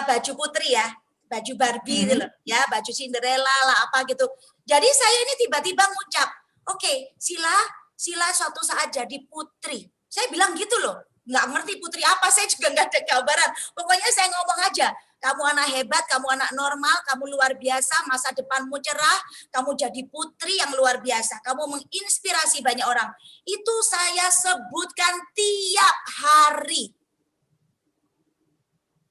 baju putri ya, baju Barbie gitu loh, ya, baju Cinderella lah apa gitu. Jadi saya ini tiba-tiba ngucap, oke, Sila suatu saat jadi putri. Saya bilang gitu loh, nggak ngerti putri apa, saya juga nggak ada gambaran. Pokoknya saya ngomong aja, kamu anak hebat, kamu anak normal, kamu luar biasa, masa depanmu cerah, kamu jadi putri yang luar biasa, kamu menginspirasi banyak orang. Itu saya sebutkan tiap hari.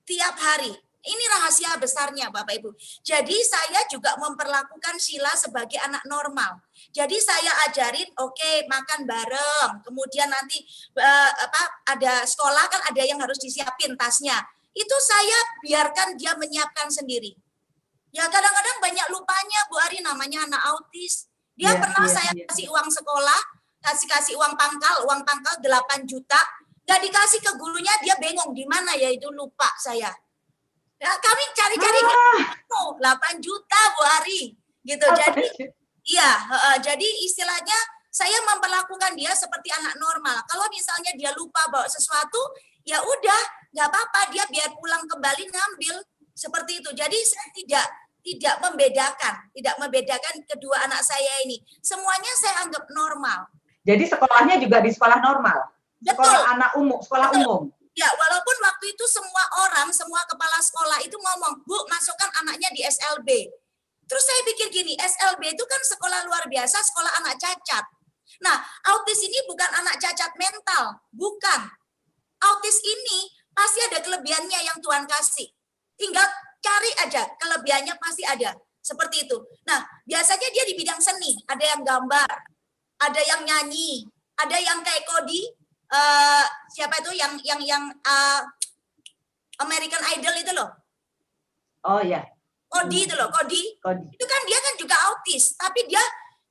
Tiap hari. Ini rahasia besarnya Bapak Ibu. Jadi saya juga memperlakukan Sila sebagai anak normal. Jadi saya ajarin, oke, makan bareng. Kemudian nanti ada sekolah kan ada yang harus disiapin tasnya. Itu saya biarkan dia menyiapkan sendiri. Ya kadang-kadang banyak lupanya Bu Ari, namanya anak autis. Dia pernah saya kasih uang sekolah, kasih uang pangkal 8 juta. Gak dikasih ke gurunya, dia bengong di mana ya itu, lupa saya. Ya, kami cari-cari 8 juta Bu Ari gitu. Jadi iya, jadi istilahnya saya memperlakukan dia seperti anak normal. Kalau misalnya dia lupa bawa sesuatu, ya udah, nggak apa-apa, dia biar pulang kembali ngambil seperti itu. Jadi saya tidak membedakan kedua anak saya ini. Semuanya saya anggap normal. Jadi sekolahnya juga di sekolah normal. Sekolah anak umum, sekolah umum. Ya, walaupun waktu itu semua kepala sekolah itu ngomong, Bu, masukkan anaknya di SLB. Terus saya pikir gini, SLB itu kan sekolah luar biasa, sekolah anak cacat. Nah, autis ini bukan anak cacat mental, bukan. Autis ini pasti ada kelebihannya yang Tuhan kasih. Tinggal cari aja, kelebihannya pasti ada. Seperti itu. Nah, biasanya dia di bidang seni, ada yang gambar, ada yang nyanyi, ada yang kayak Cody, siapa itu yang American Idol itu loh. Oh ya. Cody itu loh, Cody. Itu kan dia kan juga autis, tapi dia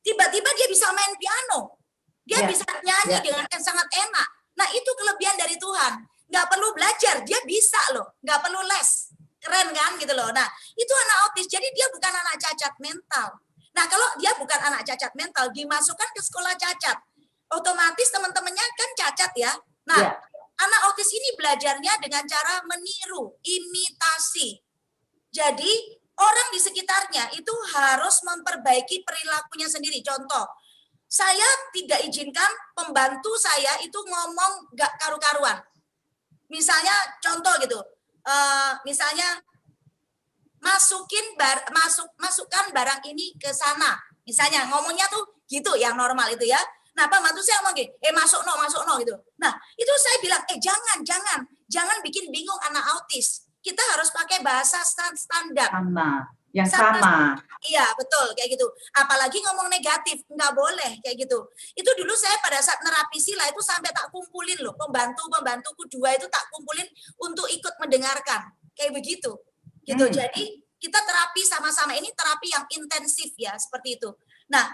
tiba-tiba dia bisa main piano. Dia bisa nyanyi dengan sangat enak. Nah, itu kelebihan dari Tuhan. Nggak perlu belajar, dia bisa loh. Nggak perlu les. Keren kan gitu loh. Nah, itu anak autis, jadi dia bukan anak cacat mental. Nah, kalau dia bukan anak cacat mental, dimasukkan ke sekolah cacat. Otomatis teman-temannya kan cacat ya. Nah, anak autis ini belajarnya dengan cara meniru, imitasi. Jadi orang di sekitarnya itu harus memperbaiki perilakunya sendiri. Contoh, saya tidak izinkan pembantu saya itu ngomong gak karu-karuan. Misalnya contoh gitu, misalnya masukkan barang ini ke sana. Misalnya ngomongnya tuh gitu yang normal itu ya. Nah, pembantu saya ngomong gini, masuk no gitu. Nah, itu saya bilang, jangan bikin bingung anak autis. Kita harus pakai bahasa standar. Sama. Iya, betul, kayak gitu. Apalagi ngomong negatif, nggak boleh kayak gitu. Itu dulu saya pada saat nerapi sila itu sampai tak kumpulin loh, pembantuku 2 itu tak kumpulin untuk ikut mendengarkan. Kayak begitu. Gitu. Jadi kita terapi sama-sama, ini terapi yang intensif ya, seperti itu. Nah,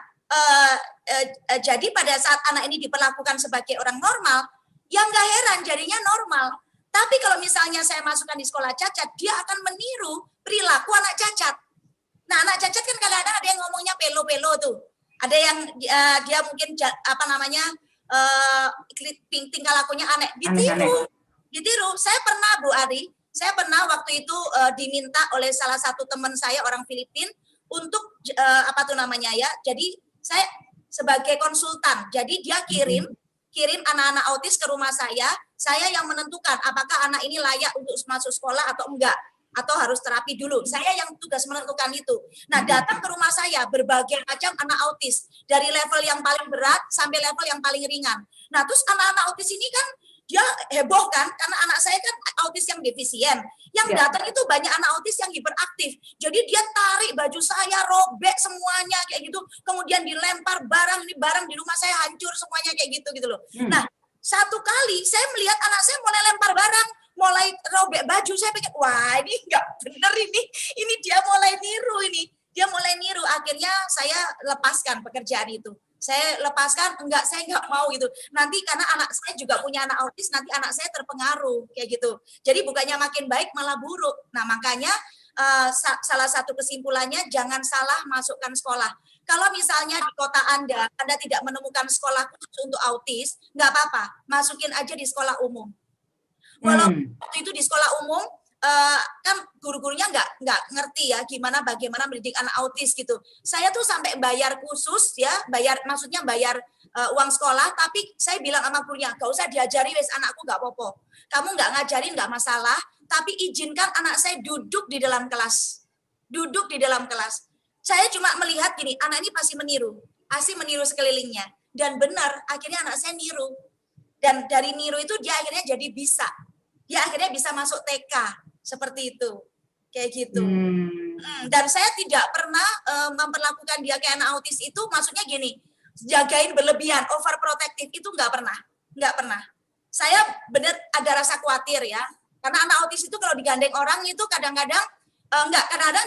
jadi pada saat anak ini diperlakukan sebagai orang normal, yang nggak heran jadinya normal. Tapi kalau misalnya saya masukkan di sekolah cacat, dia akan meniru perilaku anak cacat. Nah, anak cacat kan kadang-kadang ada yang ngomongnya pelo-pelo tuh. Ada yang dia mungkin tingkah lakunya aneh. Ditiru. Saya pernah Bu Ari, waktu itu diminta oleh salah satu teman saya orang Filipina untuk jadi saya sebagai konsultan. Jadi dia kirim anak-anak autis ke rumah saya yang menentukan apakah anak ini layak untuk masuk sekolah atau enggak, atau harus terapi dulu. Saya yang tugas menentukan itu. Nah, datang ke rumah saya berbagai macam anak autis, dari level yang paling berat sampai level yang paling ringan. Nah, terus anak-anak autis ini kan dia heboh kan, karena anak saya kan autis yang defisien. Yang datang itu banyak anak autis yang hiperaktif. Jadi dia tarik baju saya, robek semuanya kayak gitu. Kemudian dilempar barang di rumah saya hancur semuanya kayak gitu loh. Nah, satu kali saya melihat anak saya mulai lempar barang, mulai robek baju, saya pikir, wah ini nggak bener ini dia mulai niru. Akhirnya saya lepaskan pekerjaan itu. Saya lepaskan, saya nggak mau gitu. Nanti karena anak saya juga punya anak autis, nanti anak saya terpengaruh kayak gitu. Jadi bukannya makin baik malah buruk. Nah, makanya salah satu kesimpulannya jangan salah masukkan sekolah. Kalau misalnya di kota Anda tidak menemukan sekolah khusus untuk autis, nggak apa-apa, masukin aja di sekolah umum. Walaupun waktu itu di sekolah umum kan guru-gurunya nggak ngerti ya bagaimana mendidik anak autis gitu. Saya tuh sampai bayar khusus ya, bayar uang sekolah, tapi saya bilang sama gurunya, gak usah diajari wes anakku nggak apa-apa. Kamu nggak ngajarin nggak masalah, tapi izinkan anak saya duduk di dalam kelas. Saya cuma melihat gini, anak ini pasti meniru sekelilingnya. Dan benar, akhirnya anak saya niru. Dan dari niru itu dia akhirnya jadi bisa. Dia akhirnya bisa masuk TK. Seperti itu. Kayak gitu. Dan saya tidak pernah memperlakukan dia kayak anak autis itu, maksudnya gini, jagain berlebihan, overprotective, itu nggak pernah. Saya benar ada rasa khawatir ya. Karena anak autis itu kalau digandeng orang itu kadang-kadang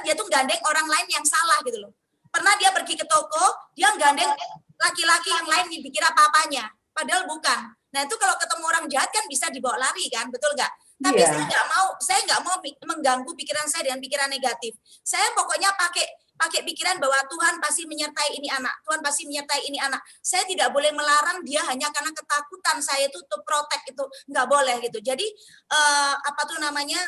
dia tuh gandeng orang lain yang salah gitu loh. Pernah dia pergi ke toko, dia gandeng laki-laki yang lain dipikir apa-apanya, padahal bukan. Nah, itu kalau ketemu orang jahat kan bisa dibawa lari kan, betul nggak? Tapi saya nggak mau mengganggu pikiran saya dengan pikiran negatif. Saya pokoknya pakai pikiran bahwa Tuhan pasti menyertai ini anak. Saya tidak boleh melarang dia hanya karena ketakutan saya itu to protect, itu nggak boleh gitu. Jadi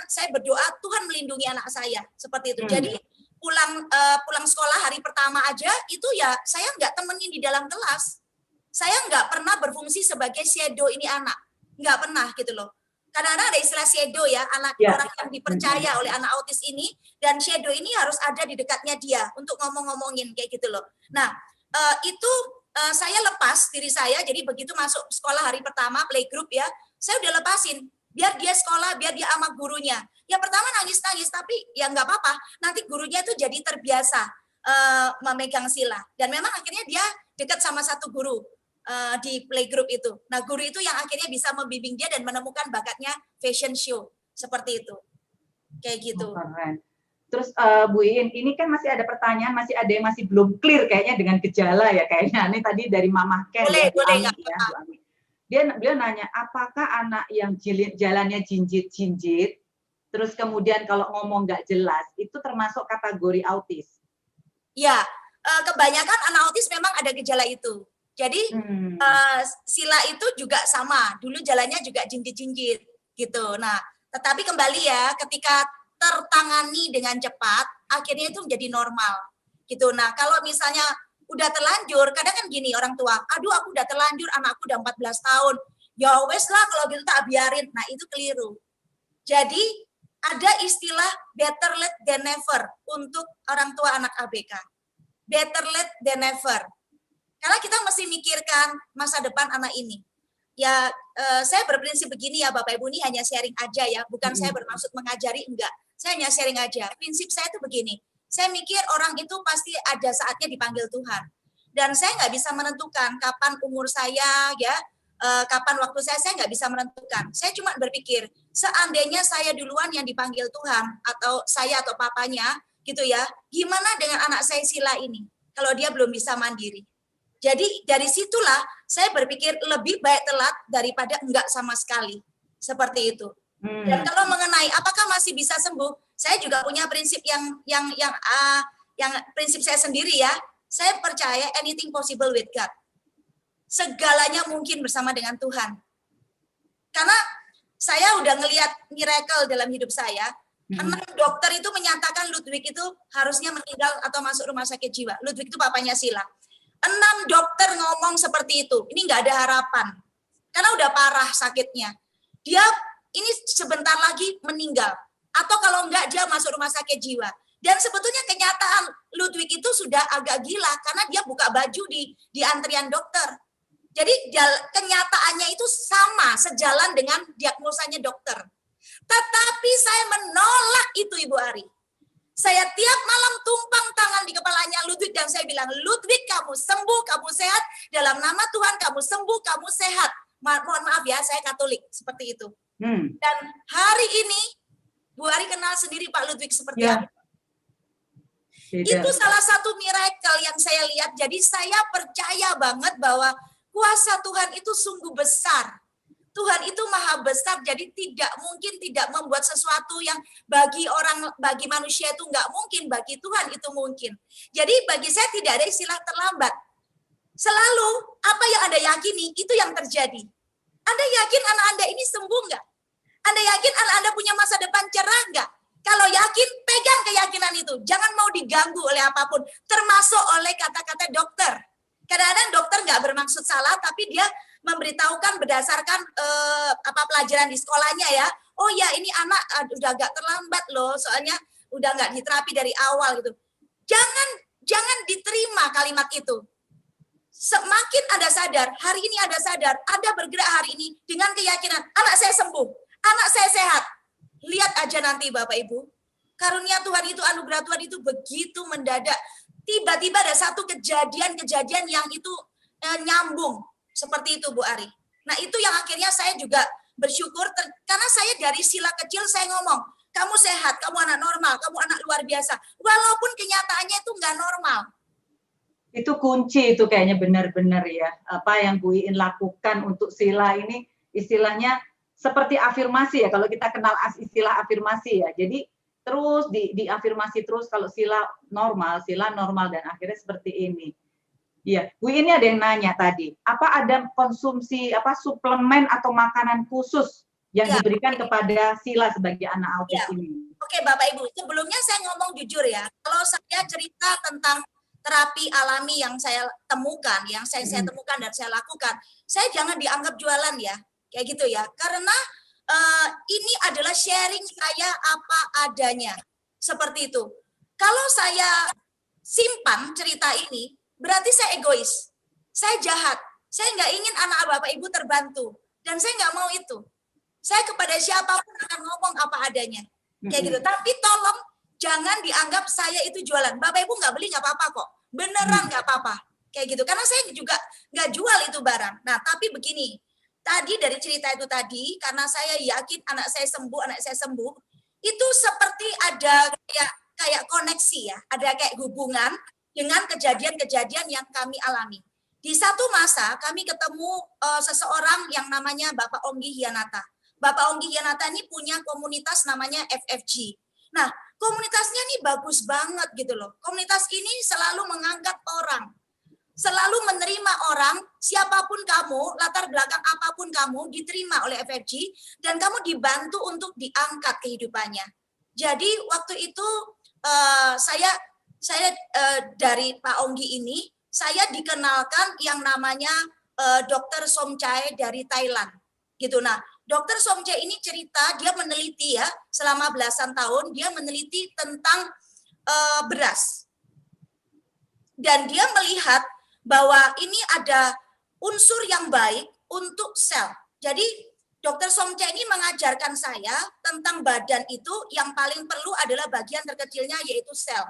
saya berdoa Tuhan melindungi anak saya seperti itu. Jadi pulang sekolah hari pertama aja itu ya saya nggak temenin di dalam kelas. Saya nggak pernah berfungsi sebagai shadow ini anak, nggak pernah gitu loh. Kadang-kadang ada istilah shadow ya, orang yang dipercaya oleh anak autis ini, dan shadow ini harus ada di dekatnya dia untuk ngomong-ngomongin kayak gitu loh. Nah, itu saya lepas diri saya, jadi begitu masuk sekolah hari pertama, playgroup ya, saya udah lepasin, biar dia sekolah, biar dia sama gurunya. Yang pertama nangis-nangis, tapi ya nggak apa-apa, nanti gurunya itu jadi terbiasa memegang sila. Dan memang akhirnya dia dekat sama satu guru di playgroup itu. Nah, guru itu yang akhirnya bisa membimbing dia dan menemukan bakatnya fashion show. Seperti itu. Kayak gitu. Keren. Terus Bu Iin, ini kan masih ada pertanyaan, masih ada yang masih belum clear kayaknya dengan gejala ya kayaknya. Ini tadi dari Mama Ken. Boleh. Dia nanya, apakah anak yang jalannya jinjit-jinjit, terus kemudian kalau ngomong nggak jelas, itu termasuk kategori autis? Ya, kebanyakan anak autis memang ada gejala itu. Jadi sila itu juga sama. Dulu jalannya juga jinjit-jinjit gitu. Nah, tetapi kembali ya, ketika tertangani dengan cepat, akhirnya itu menjadi normal. Gitu. Nah, kalau misalnya udah terlanjur, kadang kan gini orang tua, aduh aku udah terlanjur, anakku udah 14 tahun. Ya wes lah kalau gitu tak biarin. Nah, itu keliru. Jadi, ada istilah better late than never untuk orang tua anak ABK. Better late than never. Karena kita mesti mikirkan masa depan anak ini. Ya, saya berprinsip begini ya Bapak Ibu, ini hanya sharing aja ya, bukan saya bermaksud mengajari, enggak. Saya hanya sharing aja. Prinsip saya itu begini, saya mikir orang itu pasti ada saatnya dipanggil Tuhan. Dan saya nggak bisa menentukan kapan umur saya, ya, kapan waktu saya nggak bisa menentukan. Saya cuma berpikir, seandainya saya duluan yang dipanggil Tuhan, atau saya atau papanya, gitu ya, gimana dengan anak saya Sila ini, kalau dia belum bisa mandiri. Jadi dari situlah saya berpikir lebih baik telat daripada enggak sama sekali. Seperti itu. Dan kalau mengenai apakah masih bisa sembuh, saya juga punya prinsip yang prinsip saya sendiri ya. Saya percaya anything possible with God. Segalanya mungkin bersama dengan Tuhan. Karena saya udah ngelihat miracle dalam hidup saya. 6 dokter itu menyatakan Ludwig itu harusnya meninggal atau masuk rumah sakit jiwa. Ludwig itu papanya Sila. 6 dokter ngomong seperti itu. Ini nggak ada harapan. Karena udah parah sakitnya. Dia ini sebentar lagi meninggal. Atau kalau enggak dia masuk rumah sakit jiwa. Dan sebetulnya kenyataan Ludwig itu sudah agak gila karena dia buka baju di antrian dokter. Jadi kenyataannya itu sama, sejalan dengan diagnosanya dokter. Tetapi saya menolak itu Ibu Ari. Saya tiap malam tumpang tangan di kepalanya Ludwig dan saya bilang, Ludwig kamu sembuh, kamu sehat. Dalam nama Tuhan kamu sembuh, kamu sehat. Mohon maaf ya, saya Katolik seperti itu. Dan hari ini, Bu Ari kenal sendiri Pak Ludwig seperti apa. Itu salah satu miracle yang saya lihat. Jadi saya percaya banget bahwa kuasa Tuhan itu sungguh besar. Tuhan itu maha besar, jadi tidak mungkin tidak membuat sesuatu yang bagi manusia itu nggak mungkin, bagi Tuhan itu mungkin. Jadi bagi saya tidak ada istilah terlambat. Selalu apa yang Anda yakini itu yang terjadi. Anda yakin anak Anda ini sembuh nggak? Anda yakin anak Anda punya masa depan cerah nggak? Kalau yakin, pegang keyakinan itu. Jangan mau diganggu oleh apapun, termasuk oleh kata-kata dokter. Kadang-kadang dokter nggak bermaksud salah, tapi dia memberitahukan berdasarkan pelajaran di sekolahnya ya. Oh ya, ini anak udah agak terlambat loh, soalnya udah nggak diterapi dari awal gitu. Jangan diterima kalimat itu. Semakin Anda sadar, hari ini Anda sadar, Anda bergerak hari ini dengan keyakinan, anak saya sembuh, anak saya sehat. Lihat aja nanti Bapak Ibu, karunia Tuhan itu, anugerah Tuhan itu begitu mendadak. Tiba-tiba ada satu kejadian yang itu nyambung. Seperti itu Bu Ari. Nah itu yang akhirnya saya juga bersyukur, karena saya dari Sila kecil saya ngomong, kamu sehat, kamu anak normal, kamu anak luar biasa. Walaupun kenyataannya itu nggak normal. Itu kunci itu kayaknya benar-benar ya. Apa yang Bu Iin lakukan untuk Sila ini istilahnya seperti afirmasi ya. Kalau kita kenal istilah afirmasi ya. Jadi terus diafirmasi terus kalau Sila normal dan akhirnya seperti ini. Iya, Bu ini ada yang nanya tadi, apa ada konsumsi suplemen atau makanan khusus yang diberikan kepada Sila sebagai anak autis ini? Oke, Bapak Ibu, sebelumnya saya ngomong jujur ya, kalau saya cerita tentang terapi alami yang saya temukan, yang saya temukan dan saya lakukan, saya jangan dianggap jualan ya, kayak gitu ya, karena ini adalah sharing saya apa adanya, seperti itu. Kalau saya simpan cerita ini, berarti saya egois, saya jahat, saya nggak ingin anak Bapak Ibu terbantu, dan saya nggak mau itu. Saya kepada siapapun akan ngomong apa adanya, kayak gitu. Tapi tolong jangan dianggap saya itu jualan. Bapak Ibu nggak beli nggak apa-apa kok, beneran nggak apa-apa, kayak gitu. Karena saya juga nggak jual itu barang. Nah, tapi begini, tadi dari cerita itu tadi, karena saya yakin anak saya sembuh, itu seperti ada kayak koneksi ya, ada kayak hubungan dengan kejadian-kejadian yang kami alami. Di satu masa kami ketemu seseorang yang namanya Bapak Onggi Hianata. Bapak Onggi Hianata ini punya komunitas namanya FFG. Nah, komunitasnya ini bagus banget gitu loh. Komunitas ini selalu mengangkat orang. Selalu menerima orang, siapapun kamu, latar belakang apapun kamu, diterima oleh FFG, dan kamu dibantu untuk diangkat kehidupannya. Jadi waktu itu saya dari Pak Onggi ini, saya dikenalkan yang namanya Dr. Somchai dari Thailand. Gitu. Nah, Dr. Somchai ini cerita, dia meneliti ya, selama belasan tahun, dia meneliti tentang beras. Dan dia melihat bahwa ini ada unsur yang baik untuk sel. Jadi Dr. Somchai ini mengajarkan saya tentang badan itu yang paling perlu adalah bagian terkecilnya yaitu sel.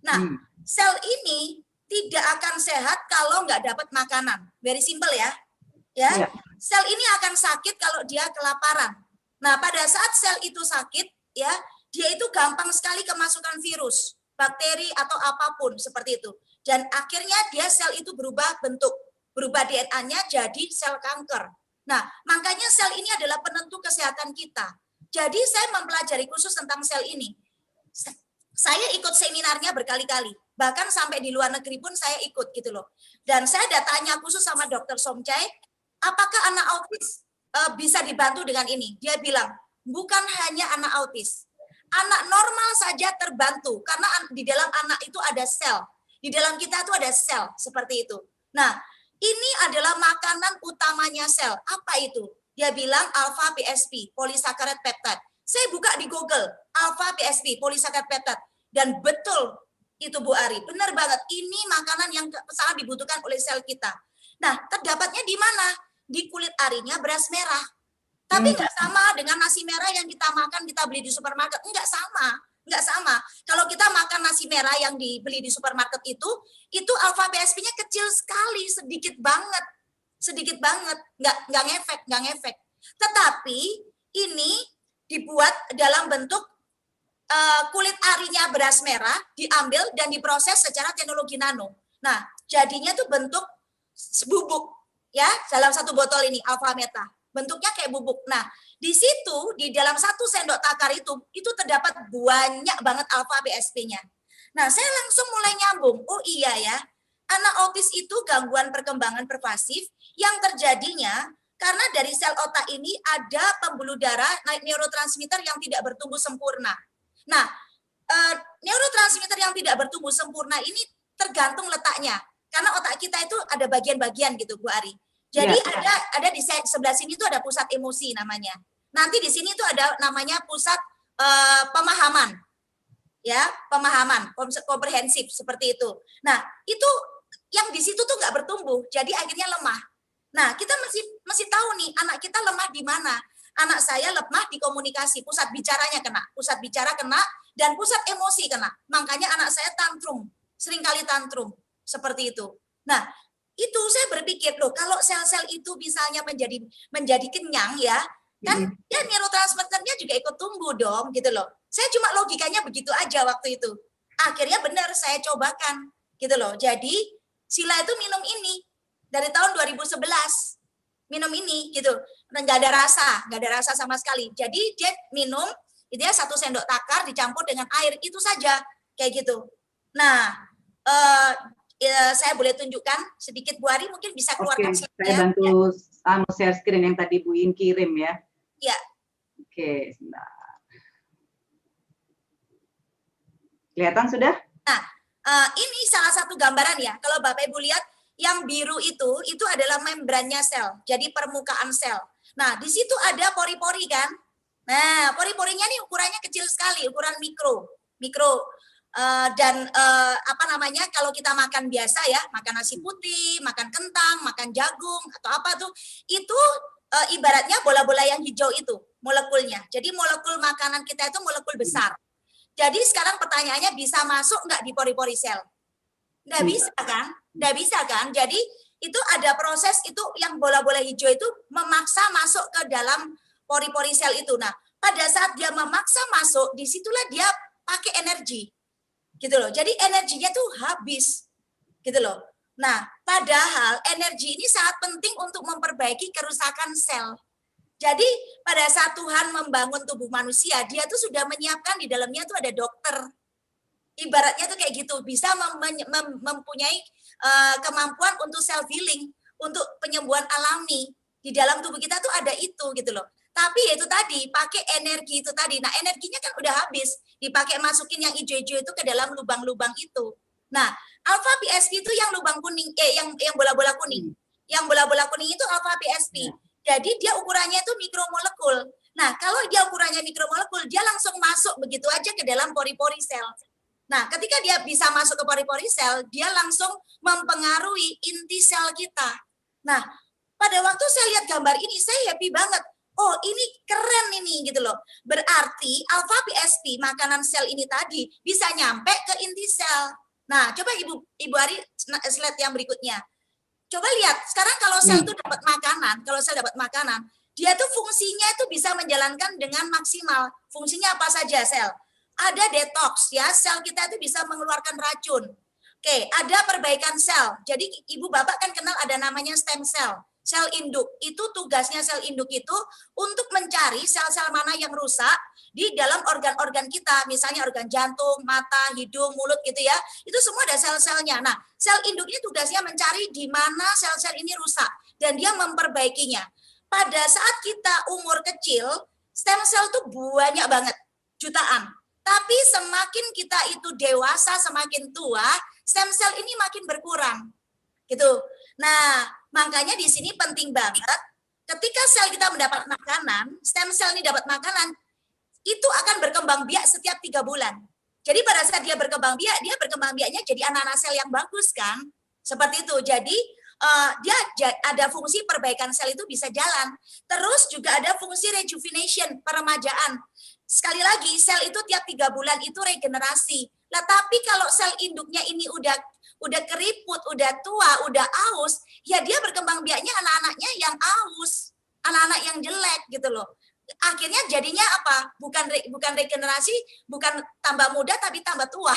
Nah, sel ini tidak akan sehat kalau nggak dapat makanan. Very simple ya. Ya. Sel ini akan sakit kalau dia kelaparan. Nah, pada saat sel itu sakit, ya, dia itu gampang sekali kemasukan virus, bakteri atau apapun seperti itu. Dan akhirnya dia sel itu berubah bentuk, berubah DNA-nya jadi sel kanker. Nah, makanya sel ini adalah penentu kesehatan kita. Jadi saya mempelajari khusus tentang sel ini. Saya ikut seminarnya berkali-kali. Bahkan sampai di luar negeri pun saya ikut gitu loh. Dan saya ada tanya khusus sama Dr. Somchai, apakah anak autis bisa dibantu dengan ini? Dia bilang, bukan hanya anak autis. Anak normal saja terbantu. Karena di dalam anak itu ada sel. Di dalam kita itu ada sel, seperti itu. Nah, ini adalah makanan utamanya sel. Apa itu? Dia bilang alpha PSP, polysaccharide peptide. Saya buka di Google, alpha PSP, polysaccharide peptide. Dan betul itu Bu Ari, benar banget. Ini makanan yang sangat dibutuhkan oleh sel kita. Nah, terdapatnya di mana? Di kulit arinya beras merah. Tapi nggak sama dengan nasi merah yang kita makan, kita beli di supermarket. Nggak sama. Nggak sama. Kalau kita makan nasi merah yang dibeli di supermarket itu alpha PSP-nya kecil sekali, sedikit banget. Sedikit banget. Nggak ngefek. Tetapi ini dibuat dalam bentuk kulit arinya beras merah, diambil dan diproses secara teknologi nano. Nah, jadinya tuh bentuk bubuk, ya, dalam satu botol ini, alpha meta. Bentuknya kayak bubuk. Nah, di situ, di dalam 1 sendok takar itu terdapat banyak banget alpha PSP-nya. Nah, saya langsung mulai nyambung. Oh iya ya, anak autis itu gangguan perkembangan pervasif yang terjadinya karena dari sel otak ini ada pembuluh darah, neurotransmitter yang tidak bertumbuh sempurna. Nah, neurotransmitter yang tidak bertumbuh sempurna ini tergantung letaknya. Karena otak kita itu ada bagian-bagian gitu, Bu Ari. Jadi ada di sebelah sini tuh ada pusat emosi namanya. Nanti di sini tuh ada namanya pusat pemahaman. Ya, pemahaman, komprehensif seperti itu. Nah, itu yang di situ tuh nggak bertumbuh, jadi akhirnya lemah. Nah, kita mesti tahu nih anak kita lemah di mana. Anak saya lemah di komunikasi, pusat bicaranya kena, pusat bicara kena, dan pusat emosi kena. Makanya anak saya tantrum, seringkali tantrum, seperti itu. Nah, itu saya berpikir, loh kalau sel-sel itu misalnya menjadi kenyang ya, kan ya neurotransmitternya juga ikut tumbuh dong, gitu loh. Saya cuma logikanya begitu aja waktu itu. Akhirnya benar saya cobakan, gitu loh. Jadi Sila itu minum ini dari tahun 2011. Minum ini gitu, nggak ada rasa sama sekali. Jadi dia minum, itu ya 1 sendok takar dicampur dengan air, itu saja kayak gitu. Nah, saya boleh tunjukkan sedikit Bu Ari, mungkin bisa keluarkan. Oke, saya bantu share screen yang tadi Bu In kirim ya. Ya. Oke, sebentar. Kelihatan sudah? Nah, ini salah satu gambaran ya. Kalau Bapak Ibu lihat, yang biru itu adalah membrannya sel, jadi permukaan sel. Nah, di situ ada pori-pori kan. Nah, pori-porinya nih ukurannya kecil sekali, ukuran mikro. Dan apa namanya, kalau kita makan biasa ya, makan nasi putih, makan kentang, makan jagung, atau apa tuh, itu ibaratnya bola-bola yang hijau itu, molekulnya. Jadi molekul makanan kita itu molekul besar. Jadi sekarang pertanyaannya, bisa masuk nggak di pori-pori sel? Nggak bisa kan? Nggak bisa kan? Jadi itu ada proses itu yang bola-bola hijau itu memaksa masuk ke dalam pori-pori sel itu. Nah, pada saat dia memaksa masuk, disitulah dia pakai energi. Gitu loh. Jadi energinya tuh habis. Gitu loh. Nah, padahal energi ini sangat penting untuk memperbaiki kerusakan sel. Jadi pada saat Tuhan membangun tubuh manusia, dia tuh sudah menyiapkan di dalamnya tuh ada dokter. Ibaratnya tuh kayak gitu, bisa mempunyai kemampuan untuk self healing, untuk penyembuhan alami. Di dalam tubuh kita tuh ada itu gitu loh. Tapi ya itu tadi, pakai energi itu tadi. Nah, energinya kan udah habis, dipakai masukin yang hijau-hijau itu ke dalam lubang-lubang itu. Nah, alpha PSP itu yang lubang kuning, yang bola-bola kuning. Yang bola-bola kuning itu alpha PSP. Jadi dia ukurannya itu mikromolekul. Nah, kalau dia ukurannya mikromolekul, dia langsung masuk begitu aja ke dalam pori-pori sel. Nah, ketika dia bisa masuk ke pori-pori sel, dia langsung mempengaruhi inti sel kita. Nah, pada waktu saya lihat gambar ini, saya happy banget. Oh, ini keren ini gitu loh. Berarti alpha PSP makanan sel ini tadi bisa nyampe ke inti sel. Nah, coba Ibu Ari slide yang berikutnya. Coba lihat, sekarang kalau sel itu dapat makanan, dia tuh fungsinya itu bisa menjalankan dengan maksimal. Fungsinya apa saja sel? Ada detox ya, sel kita itu bisa mengeluarkan racun. Oke, ada perbaikan sel. Jadi Ibu Bapak kan kenal ada namanya stem cell. Sel induk, itu tugasnya sel induk itu untuk mencari sel-sel mana yang rusak di dalam organ-organ kita, misalnya organ jantung, mata, hidung, mulut gitu ya, itu semua ada sel-selnya. Nah, sel induk ini tugasnya mencari di mana sel-sel ini rusak dan dia memperbaikinya. Pada saat kita umur kecil, stem cell tuh banyak banget, jutaan. Tapi semakin kita itu dewasa, semakin tua, stem cell ini makin berkurang. Gitu. Nah, makanya di sini penting banget ketika sel kita mendapat makanan, stem cell ini dapat makanan, itu akan berkembang biak setiap 3 bulan. Jadi pada saat dia berkembang biaknya jadi anak-anak sel yang bagus kan? Seperti itu. Jadi dia ada fungsi perbaikan sel itu bisa jalan. Terus juga ada fungsi rejuvenation, peremajaan. Sekali lagi, sel itu tiap 3 bulan itu regenerasi. Nah, tapi kalau sel induknya ini udah keriput, udah tua, udah aus, ya dia berkembang biaknya anak-anaknya yang aus, anak-anak yang jelek gitu loh. Akhirnya jadinya apa? Bukan regenerasi, bukan tambah muda tapi tambah tua.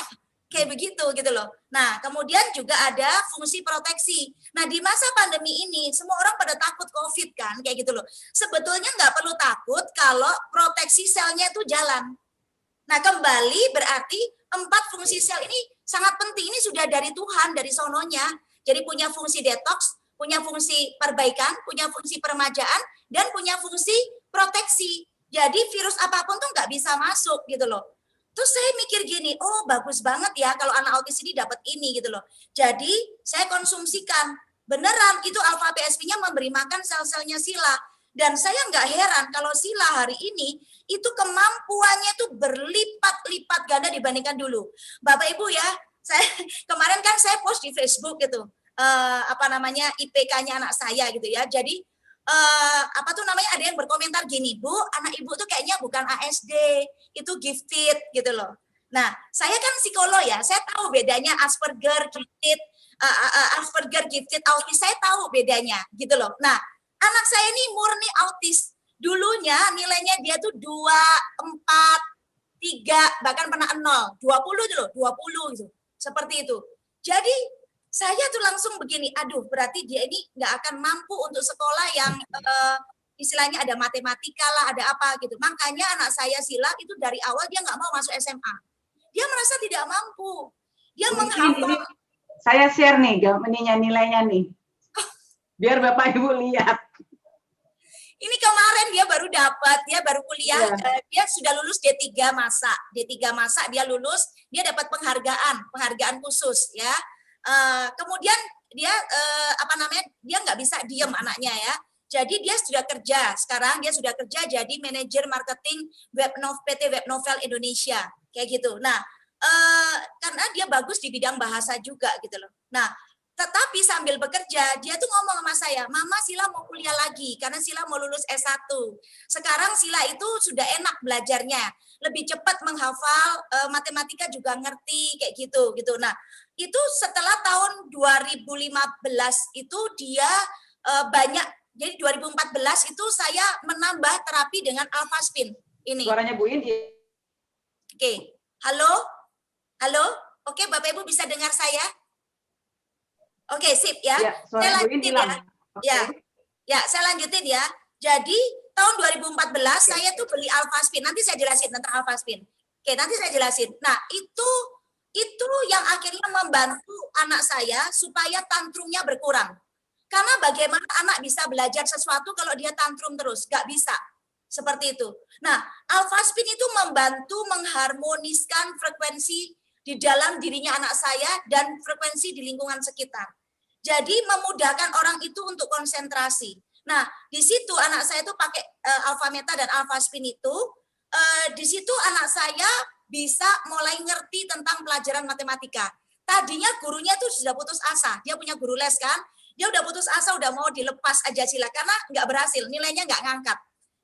Kayak begitu gitu loh. Nah, kemudian juga ada fungsi proteksi. Nah, di masa pandemi ini semua orang pada takut COVID kan, kayak gitu loh. Sebetulnya nggak perlu takut kalau proteksi selnya itu jalan. Nah, kembali berarti 4 fungsi sel ini sangat penting. Ini sudah dari Tuhan, dari sononya. Jadi punya fungsi detox, punya fungsi perbaikan, punya fungsi peremajaan, dan punya fungsi proteksi. Jadi virus apapun tuh nggak bisa masuk gitu loh. Terus saya mikir gini, oh bagus banget ya kalau anak autis ini dapat ini gitu loh. Jadi saya konsumsikan. Beneran itu alpha PSP-nya memberi makan sel-selnya Sila. Dan saya nggak heran kalau Sila hari ini itu kemampuannya itu berlipat-lipat ganda dibandingkan dulu. Bapak Ibu ya, saya kemarin kan saya post di Facebook gitu. IPK-nya anak saya gitu ya. Jadi ada yang berkomentar gini, Bu, anak Ibu tuh kayaknya bukan ASD, itu gifted gitu loh. Nah, saya kan psikolog ya, saya tahu bedanya Asperger, gifted, autis, saya tahu bedanya gitu loh. Nah, anak saya ini murni autis. Dulunya nilainya dia tuh 2, 4, 3, bahkan pernah 0, 20 tuh loh, 20 gitu. Seperti itu. Jadi saya tuh langsung begini, aduh berarti dia ini nggak akan mampu untuk sekolah yang istilahnya ada matematika lah, ada apa gitu. Makanya anak saya Sila itu dari awal dia nggak mau masuk SMA. Dia merasa tidak mampu. Dia menghafal. Saya share nih nilainya nih. Biar Bapak Ibu lihat. Ini kemarin dia baru dapat, dia baru kuliah, dia sudah lulus D3 Masa. D3 Masa dia lulus, dia dapat penghargaan khusus ya. Kemudian dia dia nggak bisa diem anaknya ya. Jadi dia sudah kerja. Sekarang dia sudah kerja jadi manajer marketing PT Web Novel Indonesia kayak gitu. Nah, karena dia bagus di bidang bahasa juga gitu loh. Nah, tetapi sambil bekerja dia tuh ngomong sama saya, Mama Sila mau kuliah lagi karena Sila mau lulus S1. Sekarang Sila itu sudah enak belajarnya, lebih cepat menghafal, matematika juga ngerti kayak gitu. Nah, itu setelah tahun 2015 itu dia banyak. Jadi 2014 itu saya menambah terapi dengan alpha spin ini. Suaranya Bu Indi. Oke. Halo? Oke, Bapak Ibu bisa dengar saya? Oke, sip ya. Saya lanjutin ya. Okay. Ya, saya lanjutin ya. Jadi tahun 2014 saya tuh beli alpha spin. Nanti saya jelasin tentang alpha spin. Oke, nanti saya jelasin. Nah, itu yang akhirnya membantu anak saya supaya tantrumnya berkurang. Karena bagaimana anak bisa belajar sesuatu kalau dia tantrum terus? Gak bisa. Seperti itu. Nah, alpha spin itu membantu mengharmoniskan frekuensi di dalam dirinya anak saya dan frekuensi di lingkungan sekitar. Jadi memudahkan orang itu untuk konsentrasi. Nah, di situ anak saya itu pakai alpha meta dan alpha spin itu, di situ anak saya bisa mulai ngerti tentang pelajaran matematika. Tadinya gurunya tuh sudah putus asa, dia punya guru les kan, dia udah putus asa, udah mau dilepas aja sila karena nggak berhasil, nilainya nggak ngangkat,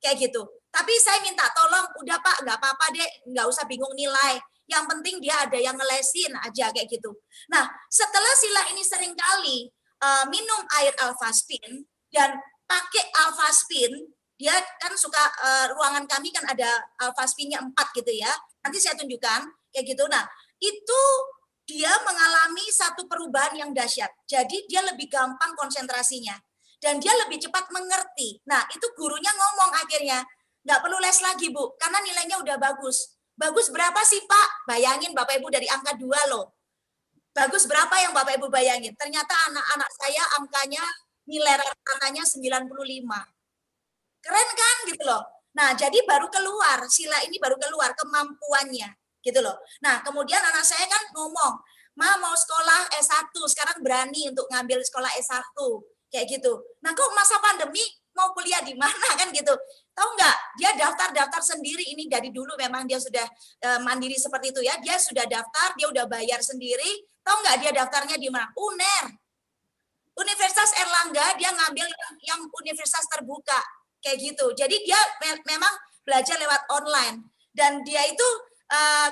kayak gitu. Tapi saya minta tolong, udah Pak, nggak apa-apa deh, nggak usah bingung nilai, yang penting dia ada yang ngelesin aja kayak gitu. Nah, setelah sila ini seringkali minum air alpha spin dan pakai alpha spin, dia kan suka ruangan kami kan ada alpha spinnya 4 gitu ya. Nanti saya tunjukkan kayak gitu. Nah, itu dia mengalami satu perubahan yang dahsyat. Jadi dia lebih gampang konsentrasinya dan dia lebih cepat mengerti. Nah, itu gurunya ngomong akhirnya, nggak perlu les lagi Bu, karena nilainya udah bagus. Bagus berapa sih Pak? Bayangin Bapak Ibu dari angka 2 loh. Bagus berapa yang Bapak Ibu bayangin? Ternyata anak-anak saya angkanya, nilai rata-ratanya 95. Keren kan gitu loh. Nah, jadi baru keluar, sila ini baru keluar kemampuannya gitu loh. Nah, kemudian anak saya kan ngomong, Ma mau sekolah S1, sekarang berani untuk ngambil sekolah S1 kayak gitu. Nah, kok masa pandemi mau kuliah di mana kan gitu. Tahu nggak? Dia daftar sendiri, ini dari dulu memang dia sudah mandiri seperti itu ya. Dia sudah daftar, dia udah bayar sendiri. Tahu nggak dia daftarnya di mana? UNER. Universitas Erlangga, dia ngambil yang universitas terbuka kayak gitu. Jadi dia memang belajar lewat online dan dia itu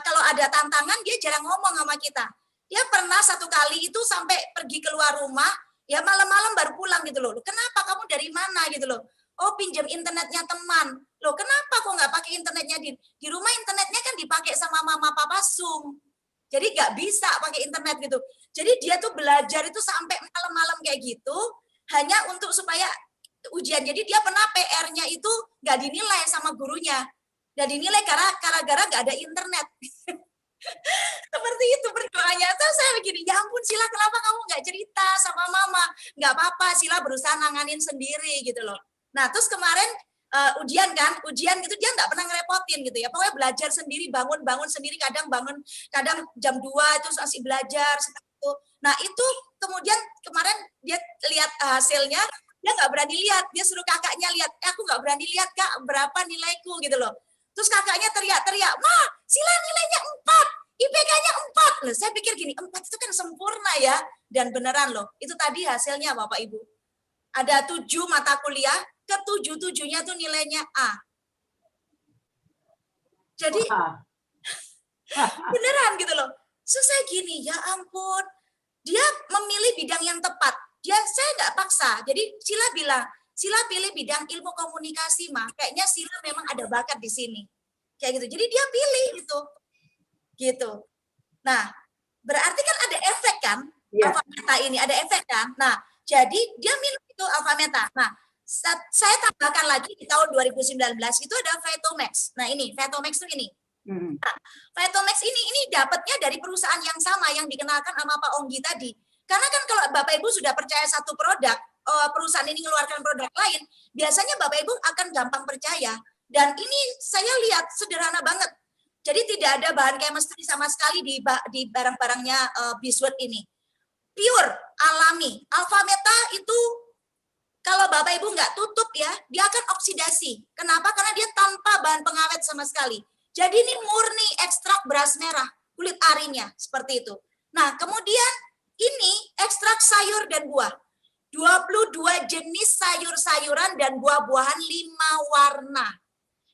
kalau ada tantangan dia jarang ngomong sama kita. Dia pernah satu kali itu sampai pergi keluar rumah, ya malam-malam baru pulang gitu loh. Kenapa kamu dari mana gitu loh? Oh pinjam internetnya teman. Loh kenapa kok nggak pakai internetnya di rumah? Internetnya kan dipakai sama mama papa Zoom. Jadi nggak bisa pakai internet gitu. Jadi dia tuh belajar itu sampai malam-malam kayak gitu hanya untuk supaya ujian. Jadi dia pernah PR-nya itu nggak dinilai sama gurunya. Nggak dinilai karena gara-gara nggak ada internet. Seperti itu berdoanya. Terus saya begini, ya ampun Sila, kenapa kamu nggak cerita sama mama? Nggak apa-apa, Sila berusaha nanganin sendiri gitu loh. Nah terus kemarin ujian gitu dia nggak pernah ngerepotin gitu ya. Pokoknya belajar sendiri, bangun sendiri, kadang jam 2 itu masih belajar seperti itu. Nah itu kemudian kemarin dia lihat hasilnya, dia nggak berani lihat, dia suruh kakaknya lihat, aku nggak berani lihat Kak, berapa nilaiku gitu loh. Terus kakaknya teriak-teriak, Ma, Sila nilainya 4, IPK-nya 4. Loh, saya pikir gini, 4 itu kan sempurna ya. Dan beneran loh, itu tadi hasilnya Bapak Ibu. Ada 7 mata kuliah, ke-7-7-nya tuh nilainya A. Jadi, beneran gitu loh. So, saya gini, ya ampun, dia memilih bidang yang tepat. Saya nggak paksa. Jadi Sila bilang, Sila pilih bidang ilmu komunikasi, mah. Kayaknya Sila memang ada bakat di sini. Kayak gitu. Jadi dia pilih itu. Gitu. Nah, berarti kan ada efek kan? Yeah. Alpha meta ini ada efek kan? Nah, jadi dia milih itu alpha meta. Nah, saya tambahkan lagi di tahun 2019 itu ada Vetomax. Nah, ini Vetomax itu ini. Nah, Vetomax ini dapatnya dari perusahaan yang sama yang dikenalkan sama Pak Onggi tadi. Karena kan kalau Bapak Ibu sudah percaya satu produk, perusahaan ini mengeluarkan produk lain, biasanya Bapak Ibu akan gampang percaya. Dan ini saya lihat sederhana banget. Jadi tidak ada bahan chemistry sama sekali di barang-barangnya Bisword ini. Pure, alami. Alpha meta itu kalau Bapak Ibu nggak tutup ya, dia akan oksidasi. Kenapa? Karena dia tanpa bahan pengawet sama sekali. Jadi ini murni ekstrak beras merah, kulit arinya, seperti itu. Nah, kemudian ini ekstrak sayur dan buah. 22 jenis sayur-sayuran dan buah-buahan 5 warna.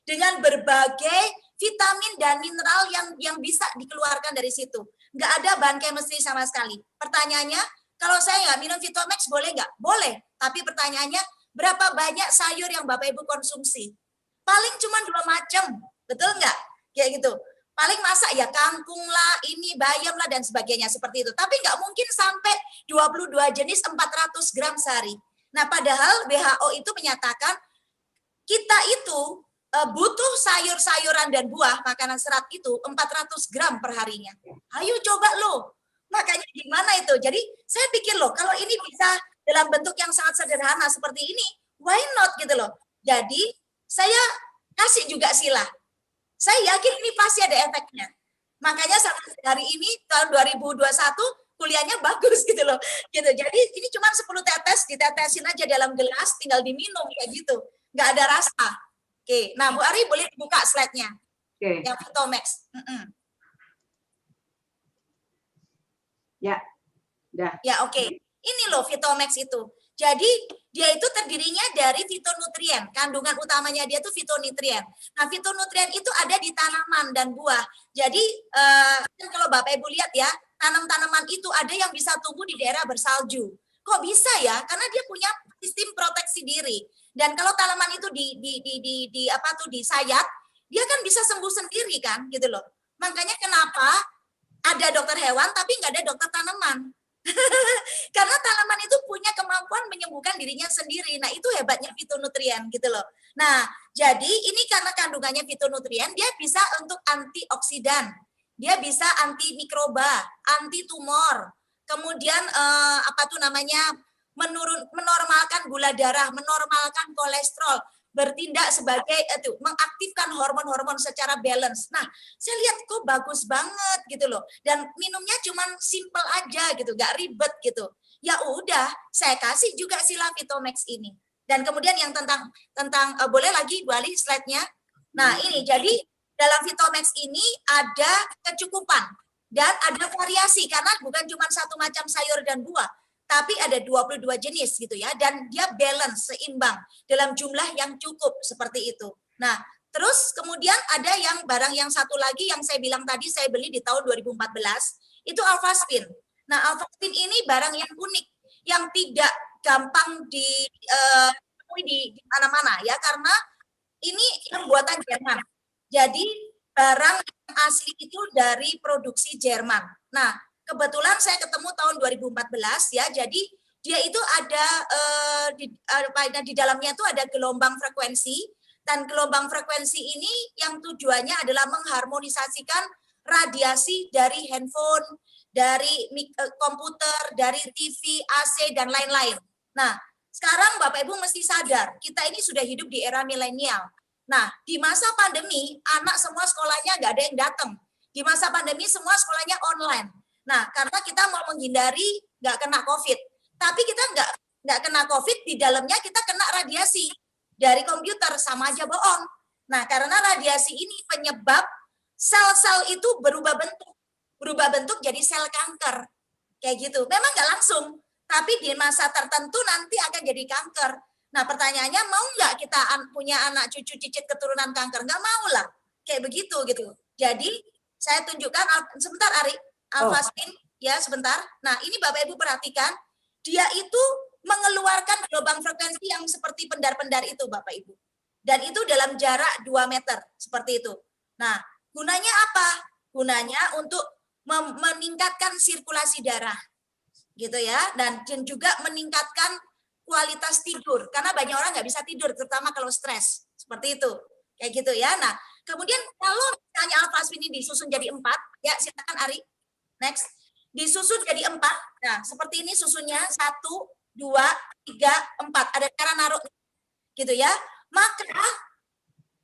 Dengan berbagai vitamin dan mineral yang bisa dikeluarkan dari situ. Nggak ada bahan chemistry sama sekali. Pertanyaannya, kalau saya nggak minum Vitomax boleh nggak? Boleh. Tapi pertanyaannya, berapa banyak sayur yang Bapak Ibu konsumsi? Paling cuma 2 macam. Betul nggak? Kayak gitu. Paling masak ya kangkung lah, ini bayam lah, dan sebagainya seperti itu. Tapi nggak mungkin sampai 22 jenis 400 gram sehari. Nah, padahal WHO itu menyatakan kita itu butuh sayur-sayuran dan buah, makanan serat itu 400 gram per harinya. Ayo coba loh. Makanya gimana itu? Jadi saya pikir loh, kalau ini bisa dalam bentuk yang sangat sederhana seperti ini, why not gitu loh. Jadi saya kasih juga sila. Saya yakin ini pasti ada efeknya. Makanya sampai hari ini tahun 2021 kuliahnya bagus gitu loh. Gitu. Jadi ini cuma 10 tetes, ditetesin aja dalam gelas, tinggal diminum kayak gitu. Nggak ada rasa. Oke, nah Bu Ari boleh buka slide-nya. Oke. Yang Vitomax. Ya, dah. Ya oke. Ini loh Vitomax itu. Jadi dia itu terdirinya dari fitonutrien. Kandungan utamanya dia itu fitonutrien. Nah fitonutrien itu ada di tanaman dan buah. Jadi kalau Bapak Ibu lihat ya, tanaman itu ada yang bisa tumbuh di daerah bersalju. Kok bisa ya? Karena dia punya sistem proteksi diri. Dan kalau tanaman itu disayat, dia kan bisa sembuh sendiri kan, gitu loh. Makanya kenapa ada dokter hewan tapi nggak ada dokter tanaman? Karena tanaman itu punya kemampuan menyembuhkan dirinya sendiri. Nah, itu hebatnya fitonutrien gitu loh. Nah, jadi ini karena kandungannya fitonutrien, dia bisa untuk antioksidan. Dia bisa anti mikroba, anti tumor. Kemudian menormalkan gula darah, menormalkan kolesterol, bertindak sebagai mengaktifkan hormon-hormon secara balance. Nah, saya lihat kok bagus banget gitu loh. Dan minumnya cuman simple aja gitu, gak ribet gitu. Ya udah, saya kasih juga sila Vitomax ini. Dan kemudian yang tentang boleh lagi Bu Ali slide-nya. Nah, ini jadi dalam Vitomax ini ada kecukupan dan ada variasi karena bukan cuma satu macam sayur dan buah, tapi ada 22 jenis gitu ya, dan dia balance, seimbang dalam jumlah yang cukup seperti itu. Nah, terus kemudian ada barang yang satu lagi yang saya bilang tadi saya beli di tahun 2014, itu Alphaspin. Nah, Alphaspin ini barang yang unik, yang tidak gampang ditemui di mana-mana ya, karena ini yang buatan Jerman. Jadi barang yang asli itu dari produksi Jerman. Nah, kebetulan saya ketemu tahun 2014 ya, jadi dia itu ada di dalamnya itu ada gelombang frekuensi, dan gelombang frekuensi ini yang tujuannya adalah mengharmonisasikan radiasi dari handphone, dari komputer, dari TV, AC, dan lain-lain. Nah, sekarang Bapak Ibu mesti sadar, kita ini sudah hidup di era milenial. Nah, di masa pandemi, anak semua sekolahnya nggak ada yang datang. Di masa pandemi, semua sekolahnya online. Nah, karena kita mau menghindari nggak kena COVID. Tapi kita nggak kena COVID, di dalamnya kita kena radiasi dari komputer, sama aja bohong. Nah, karena radiasi ini penyebab sel-sel itu berubah bentuk jadi sel kanker. Kayak gitu. Memang nggak langsung, tapi di masa tertentu nanti akan jadi kanker. Nah, pertanyaannya, mau nggak kita punya anak cucu cicit keturunan kanker? Nggak mau lah. Kayak begitu gitu. Jadi, saya tunjukkan, sebentar Ari, Alphaspin, ya sebentar. Nah, ini Bapak Ibu perhatikan, dia itu mengeluarkan gelombang frekuensi yang seperti pendar-pendar itu Bapak Ibu. Dan itu dalam jarak 2 meter, seperti itu. Nah, gunanya apa? Gunanya untuk meningkatkan sirkulasi darah. Gitu ya, dan juga meningkatkan kualitas tidur, karena banyak orang nggak bisa tidur, terutama kalau stres, seperti itu, kayak gitu ya. Nah, kemudian kalau misalnya Alphaspin ini disusun jadi 4, ya silakan Ari, next, disusun jadi 4, nah seperti ini susunnya, 1, 2, 3, 4, ada cara naruh, gitu ya, maka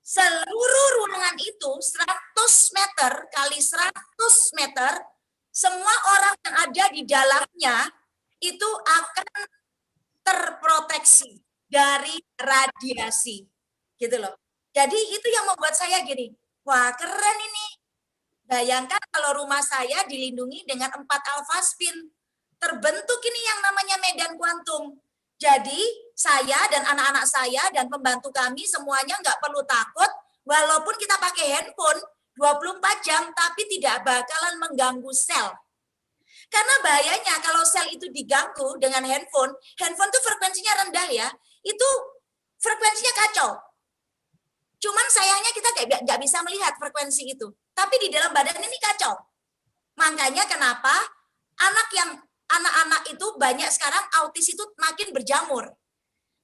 seluruh ruangan itu 100 meter kali 100 meter, semua orang yang ada di dalamnya itu akan terproteksi dari radiasi, gitu loh. Jadi itu yang membuat saya gini, wah keren ini. Bayangkan kalau rumah saya dilindungi dengan 4 Alphaspin, terbentuk ini yang namanya medan kuantum. Jadi saya dan anak-anak saya dan pembantu kami semuanya nggak perlu takut, walaupun kita pakai handphone 24 jam, tapi tidak bakalan mengganggu sel. Karena bahayanya kalau sel itu diganggu dengan handphone tuh frekuensinya rendah ya, itu frekuensinya kacau. Cuman sayangnya kita nggak bisa melihat frekuensi itu, tapi di dalam badan ini kacau. Makanya kenapa anak-anak itu banyak sekarang autis itu makin berjamur.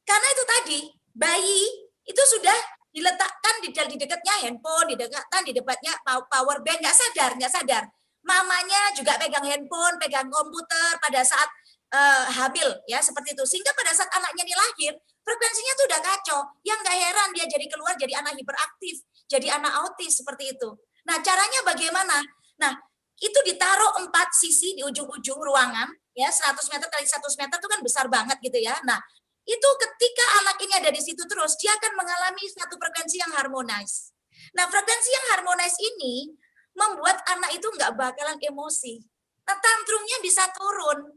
Karena itu tadi, bayi itu sudah diletakkan di dekatnya handphone, diletakkan di dekatnya power bank, nggak sadar. Mamanya juga pegang handphone, pegang komputer pada saat hamil ya seperti itu. Sehingga pada saat anaknya ini lahir, frekuensinya tuh udah kacau. Yang nggak heran dia jadi keluar jadi anak hiperaktif, jadi anak autis seperti itu. Nah, caranya bagaimana? Nah, itu ditaruh 4 sisi di ujung-ujung ruangan, ya 100 meter kali 100 meter itu kan besar banget gitu ya. Nah, itu ketika anak ini ada di situ terus, dia akan mengalami satu frekuensi yang harmonis. Nah, frekuensi yang harmonis ini membuat anak itu nggak bakalan emosi. Nah, tantrumnya bisa turun.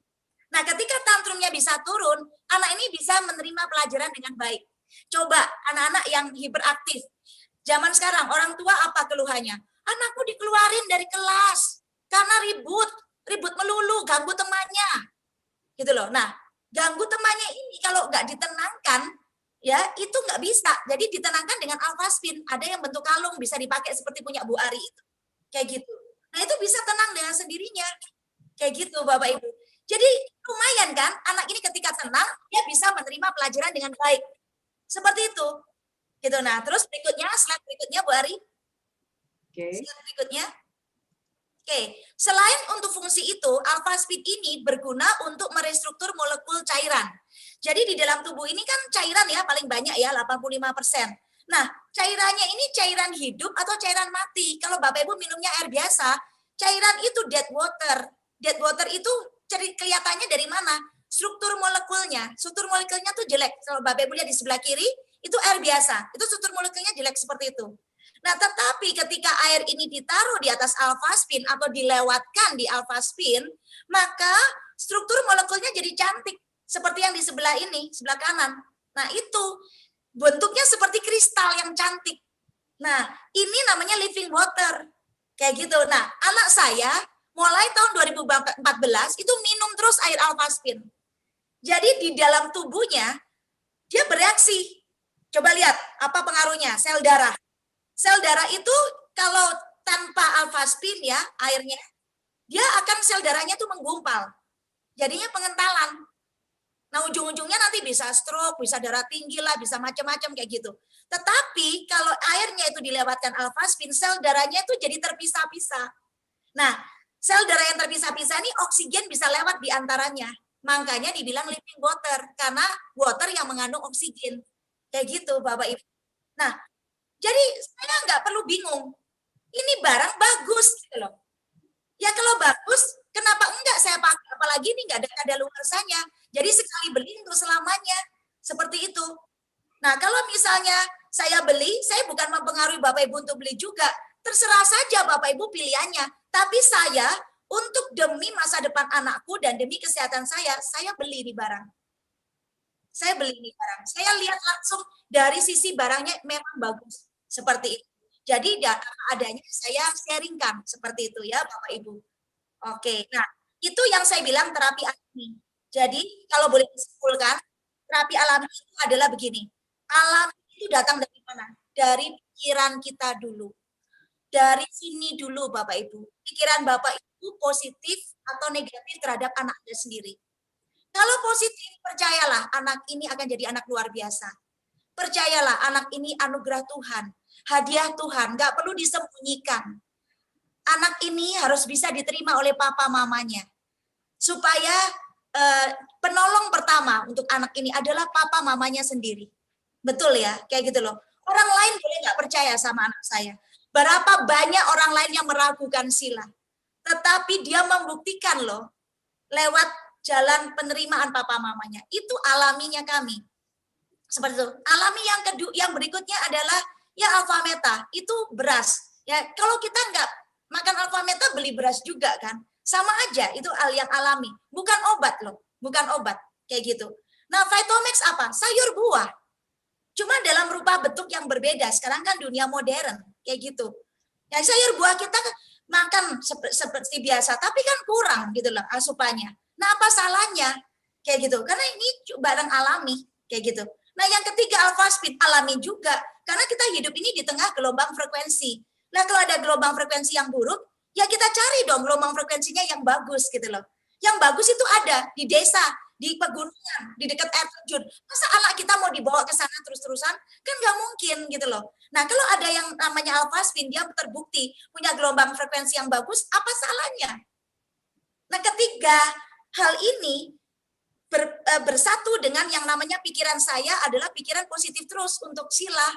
Nah, ketika tantrumnya bisa turun, anak ini bisa menerima pelajaran dengan baik. Coba anak-anak yang hiperaktif. Zaman sekarang, orang tua apa keluhannya? Anakku dikeluarin dari kelas karena ribut melulu, ganggu temannya. Gitu loh. Nah, ganggu temannya ini kalau nggak ditenangkan, ya itu nggak bisa. Jadi ditenangkan dengan alfaspin. Ada yang bentuk kalung, bisa dipakai seperti punya Bu Ari itu. Kayak gitu. Nah, itu bisa tenang dengan sendirinya. Kayak gitu, Bapak Ibu. Jadi lumayan kan, anak ini ketika tenang, dia bisa menerima pelajaran dengan baik. Seperti itu. Gitu. Nah, terus berikutnya, slide berikutnya, Bu Ari. Slide berikutnya. Oke, selain untuk fungsi itu, alpha speed ini berguna untuk merestruktur molekul cairan. Jadi di dalam tubuh ini kan cairan ya paling banyak ya 85%. Nah, cairannya ini cairan hidup atau cairan mati. Kalau Bapak Ibu minumnya air biasa, cairan itu dead water. Dead water itu kelihatannya dari mana? Struktur molekulnya. Struktur molekulnya tuh jelek. Kalau Bapak Ibu lihat di sebelah kiri, itu air biasa. Itu struktur molekulnya jelek seperti itu. Nah, tetapi ketika air ini ditaruh di atas alpha spin atau dilewatkan di alpha spin, maka struktur molekulnya jadi cantik. Seperti yang di sebelah ini, sebelah kanan. Nah, itu bentuknya seperti kristal yang cantik. Nah, ini namanya living water. Kayak gitu. Nah, anak saya mulai tahun 2014 itu minum terus air alpha spin. Jadi di dalam tubuhnya, dia bereaksi. Coba lihat, apa pengaruhnya? Sel darah. Sel darah itu kalau tanpa alpha spin ya airnya, dia akan sel darahnya tuh menggumpal. Jadinya pengentalan. Nah, ujung-ujungnya nanti bisa stroke, bisa darah tinggi lah, bisa macam-macam kayak gitu. Tetapi kalau airnya itu dilewatkan alpha spin, sel darahnya itu jadi terpisah-pisah. Nah, sel darah yang terpisah-pisah ini oksigen bisa lewat di antaranya. Makanya dibilang living water, karena water yang mengandung oksigen. Kayak gitu, Bapak Ibu. Nah, jadi saya nggak perlu bingung. Ini barang bagus gitu loh. Ya kalau bagus, kenapa enggak saya pakai? Apalagi ini nggak ada kadaluarsanya. Jadi sekali beli untuk selamanya. Seperti itu. Nah, kalau misalnya saya beli, saya bukan mempengaruhi Bapak Ibu untuk beli juga. Terserah saja Bapak Ibu pilihannya. Tapi saya, untuk demi masa depan anakku dan demi kesehatan saya beli ini barang. Saya beli ini barang. Saya lihat langsung dari sisi barangnya memang bagus. Seperti itu. Jadi data adanya saya sharingkan seperti itu ya Bapak Ibu. Oke, nah itu yang saya bilang terapi alami. Jadi kalau boleh disimpulkan, terapi alami itu adalah begini. Alami itu datang dari mana? Dari pikiran kita dulu. Dari sini dulu Bapak Ibu. Pikiran Bapak Ibu positif atau negatif terhadap anak Anda sendiri. Kalau positif, percayalah anak ini akan jadi anak luar biasa. Percayalah anak ini anugerah Tuhan. Hadiah Tuhan, nggak perlu disembunyikan. Anak ini harus bisa diterima oleh papa mamanya. Supaya penolong pertama untuk anak ini adalah papa mamanya sendiri. Betul ya, kayak gitu loh. Orang lain boleh nggak percaya sama anak saya. Berapa banyak orang lain yang meragukan Sila. Tetapi dia membuktikan loh, lewat jalan penerimaan papa mamanya. Itu alaminya kami. Seperti itu. Alami yang kedua, yang berikutnya adalah ya alfa meta, itu beras. Ya, kalau kita nggak makan alfa meta beli beras juga kan. Sama aja, itu hal yang alami. Bukan obat loh, bukan obat kayak gitu. Nah, Vitomix apa? Sayur buah. Cuma dalam rupa bentuk yang berbeda. Sekarang kan dunia modern kayak gitu. Ya, sayur buah kita makan seperti biasa, tapi kan kurang gitu loh asupannya. Nah, apa salahnya? Kayak gitu. Karena ini barang alami kayak gitu. Nah, yang ketiga alpha speed alami juga. Karena kita hidup ini di tengah gelombang frekuensi. Nah, kalau ada gelombang frekuensi yang buruk, ya kita cari dong gelombang frekuensinya yang bagus gitu loh. Yang bagus itu ada di desa, di pegunungan, di dekat air terjun. Masa anak kita mau dibawa ke sana terus-terusan? Kan nggak mungkin gitu loh. Nah, kalau ada yang namanya alpha spin, dia terbukti punya gelombang frekuensi yang bagus, apa salahnya? Nah, ketiga hal ini bersatu dengan yang namanya pikiran saya adalah pikiran positif terus untuk Sila.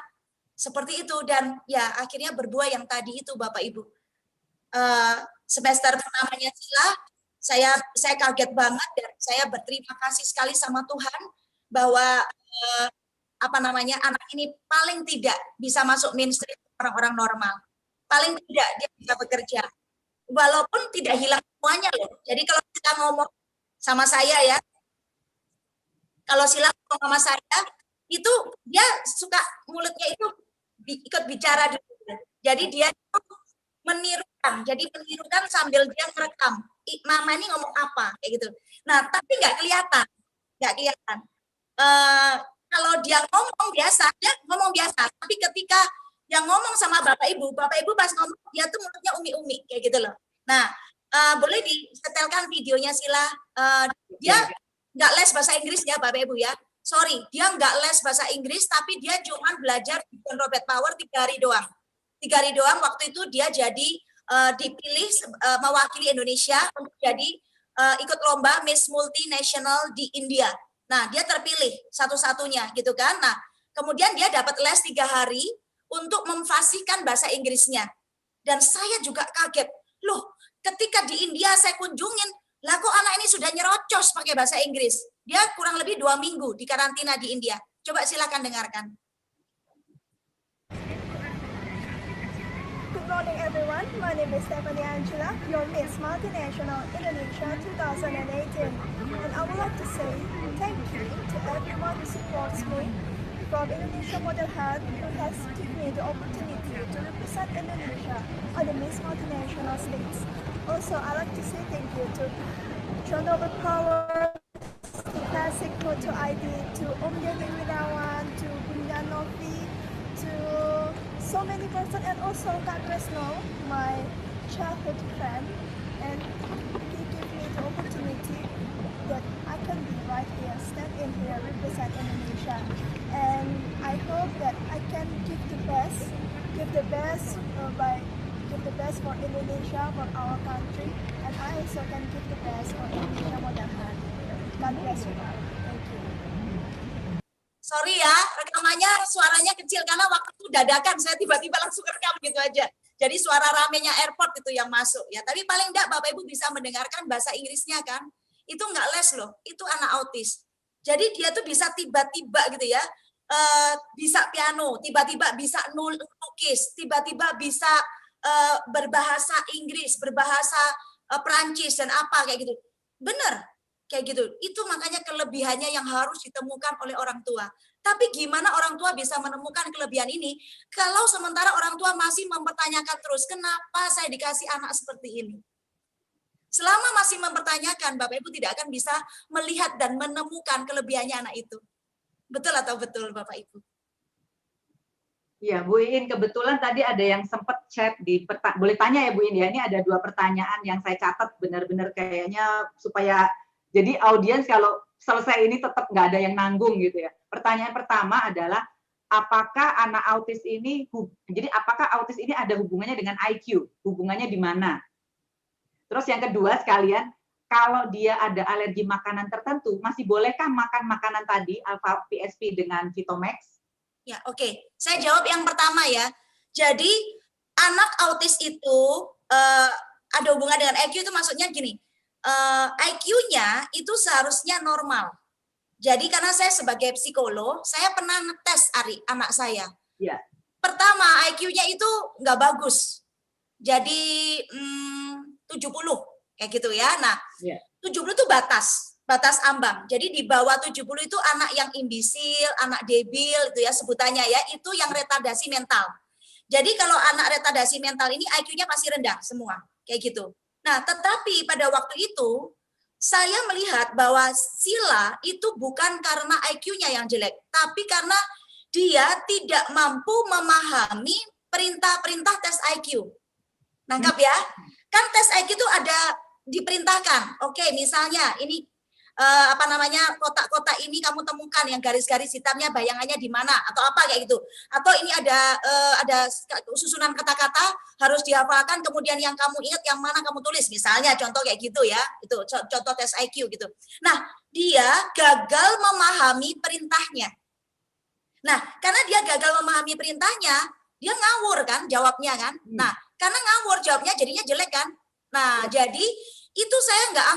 Seperti itu, dan ya akhirnya berbuah yang tadi itu Bapak Ibu. Semester pertamanya Sila, saya kaget banget dan saya berterima kasih sekali sama Tuhan bahwa anak ini paling tidak bisa masuk mainstream orang-orang normal. Paling tidak dia bisa bekerja. Walaupun tidak hilang semuanya loh. Jadi kalau kita ngomong sama saya ya, kalau Sila ngomong sama saya, itu dia suka mulutnya itu ikut bicara dulu. Jadi dia menirukan. Jadi menirukan sambil dia merekam. Mama ini ngomong apa kayak gitu. Nah, tapi nggak kelihatan. Kalau dia ngomong biasa, tapi ketika yang ngomong sama Bapak Ibu pas ngomong dia tuh mulutnya umi-umi kayak gitu loh. Nah, boleh disetelkan videonya Sila. Dia nggak les bahasa Inggris ya Bapak Ibu ya. Sorry, dia nggak les bahasa Inggris, tapi dia cuma belajar di John Robert Power 3 hari doang. 3 hari doang waktu itu dia jadi dipilih mewakili Indonesia untuk jadi ikut lomba Miss Multinational di India. Nah, dia terpilih satu-satunya gitu kan. Nah, kemudian dia dapat les 3 hari untuk memfasihkan bahasa Inggrisnya. Dan saya juga kaget. Loh, ketika di India saya kunjungin, lah kok anak ini sudah nyerocos pakai bahasa Inggris. Dia kurang lebih 2 minggu di karantina di India. Coba silakan dengarkan. Good morning everyone, my name is Stephanie Angela, your Miss Multinational Indonesia 2018. And I would like to say thank you to everyone who supports me from Indonesia Model Health who has given me the opportunity to represent Indonesia on the Miss Multinational stage. Also, I'd like to say thank you to John Robert Power, to Classic Photo ID, to Om Dewi Wirawan, to Bunda Novi, to so many persons, and also Kak Tresno, my childhood friend, and he gave me the opportunity that I can be right here, stand in here, represent Indonesia, and I hope that I can give the best for Indonesia, for our country, and I also can give the best for Indonesia Model Health. God bless you all. Thank you. Sorry ya, rekamannya suaranya kecil karena waktu itu dadakan saya tiba-tiba langsung rekam gitu aja. Jadi suara ramenya airport itu yang masuk ya. Tapi paling enggak Bapak Ibu bisa mendengarkan bahasa Inggrisnya kan. Itu enggak les loh, itu anak autis. Jadi dia tuh bisa tiba-tiba gitu ya, bisa piano, tiba-tiba bisa lukis, tiba-tiba bisa berbahasa Inggris, berbahasa Perancis dan apa kayak gitu. Bener. Kayak gitu. Itu makanya kelebihannya yang harus ditemukan oleh orang tua. Tapi gimana orang tua bisa menemukan kelebihan ini kalau sementara orang tua masih mempertanyakan terus, kenapa saya dikasih anak seperti ini? Selama masih mempertanyakan, Bapak Ibu tidak akan bisa melihat dan menemukan kelebihannya anak itu. Betul atau betul Bapak Ibu? Ya, Bu Iin, kebetulan tadi ada yang sempat chat boleh tanya ya Bu Iin ya, ini ada 2 pertanyaan yang saya catat benar-benar kayaknya supaya jadi audiens kalau selesai ini tetap nggak ada yang nanggung gitu ya. Pertanyaan pertama adalah apakah anak autis ini, jadi apakah autis ini ada hubungannya dengan IQ? Hubungannya di mana? Terus yang kedua sekalian, kalau dia ada alergi makanan tertentu, masih bolehkah makan makanan tadi, Alpha PSP dengan Vitomax? Ya, oke. Saya jawab yang pertama ya. Jadi anak autis itu ada hubungan dengan IQ itu maksudnya gini. IQ-nya itu seharusnya normal. Jadi karena saya sebagai psikolog, saya pernah ngetes anak saya. Ya. Pertama, IQ-nya itu nggak bagus. Jadi 70 kayak gitu ya. Nah, 70 itu batas ambang. Jadi di bawah 70 itu anak yang imbisil, anak debil itu ya sebutannya ya, itu yang retardasi mental. Jadi kalau anak retardasi mental ini IQ-nya pasti rendah semua, kayak gitu. Nah, tetapi pada waktu itu saya melihat bahwa Sila itu bukan karena IQ-nya yang jelek, tapi karena dia tidak mampu memahami perintah-perintah tes IQ. Nangkap ya? Kan tes IQ itu ada diperintahkan. Oke, misalnya ini apa namanya, kotak-kotak ini kamu temukan yang garis-garis hitamnya bayangannya di mana atau apa kayak gitu. Atau ini ada susunan kata-kata harus dihafalkan, kemudian yang kamu ingat yang mana kamu tulis, misalnya contoh kayak gitu ya. Itu contoh tes IQ gitu. Nah, dia gagal memahami perintahnya. Nah, karena dia gagal memahami perintahnya, dia ngawur kan jawabnya kan. Nah, karena ngawur jawabnya jadinya jelek kan. Nah, jadi itu saya nggak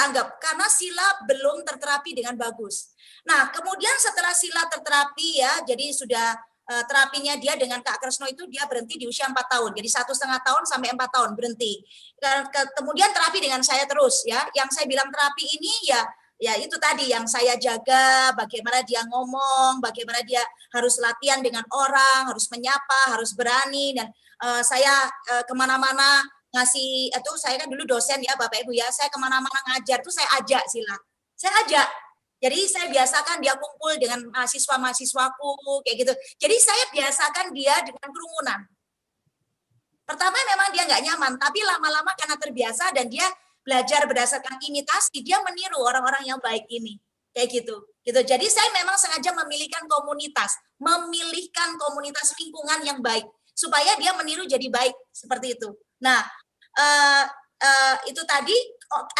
anggap karena sila belum terterapi dengan bagus. Nah, kemudian setelah sila terterapi ya, jadi sudah terapinya dia dengan Kak Kresno itu dia berhenti di usia 4 tahun. Jadi 1,5 tahun sampai 4 tahun berhenti. Dan kemudian terapi dengan saya terus ya. Yang saya bilang terapi ini ya itu tadi yang saya jaga, bagaimana dia ngomong, bagaimana dia harus latihan dengan orang, harus menyapa, harus berani, dan saya kemana-mana ngasih itu, saya kan dulu dosen ya Bapak Ibu ya, saya kemana-mana ngajar tuh saya ajak sila, saya ajak. Jadi saya biasakan dia kumpul dengan mahasiswa-mahasiswaku kayak gitu. Jadi saya biasakan dia dengan kerumunan. Pertama memang dia nggak nyaman, tapi lama-lama karena terbiasa dan dia belajar berdasarkan imitasi, dia meniru orang-orang yang baik ini. Kayak gitu. Jadi saya memang sengaja memilihkan komunitas lingkungan yang baik supaya dia meniru jadi baik seperti itu. Nah, itu tadi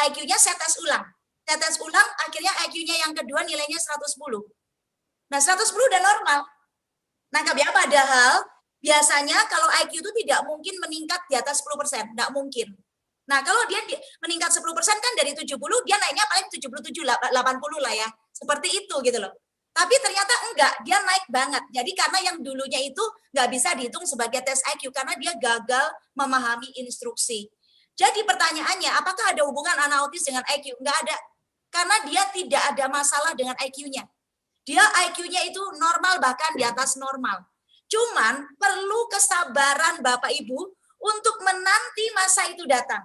IQ-nya saya tes ulang. Saya tes ulang, akhirnya IQ-nya yang kedua nilainya 110. Nah, 110 udah normal. Nangkap ya, padahal biasanya kalau IQ itu tidak mungkin meningkat di atas 10%, tidak mungkin. Nah, kalau dia meningkat 10% kan dari 70, dia naiknya paling 77, 80 lah ya. Seperti itu gitu loh. Tapi ternyata enggak, dia naik banget. Jadi karena yang dulunya itu nggak bisa dihitung sebagai tes IQ karena dia gagal memahami instruksi. Jadi pertanyaannya, apakah ada hubungan anak autis dengan IQ? Enggak ada. Karena dia tidak ada masalah dengan IQ-nya. Dia IQ-nya itu normal, bahkan di atas normal. Cuman perlu kesabaran Bapak Ibu untuk menanti masa itu datang.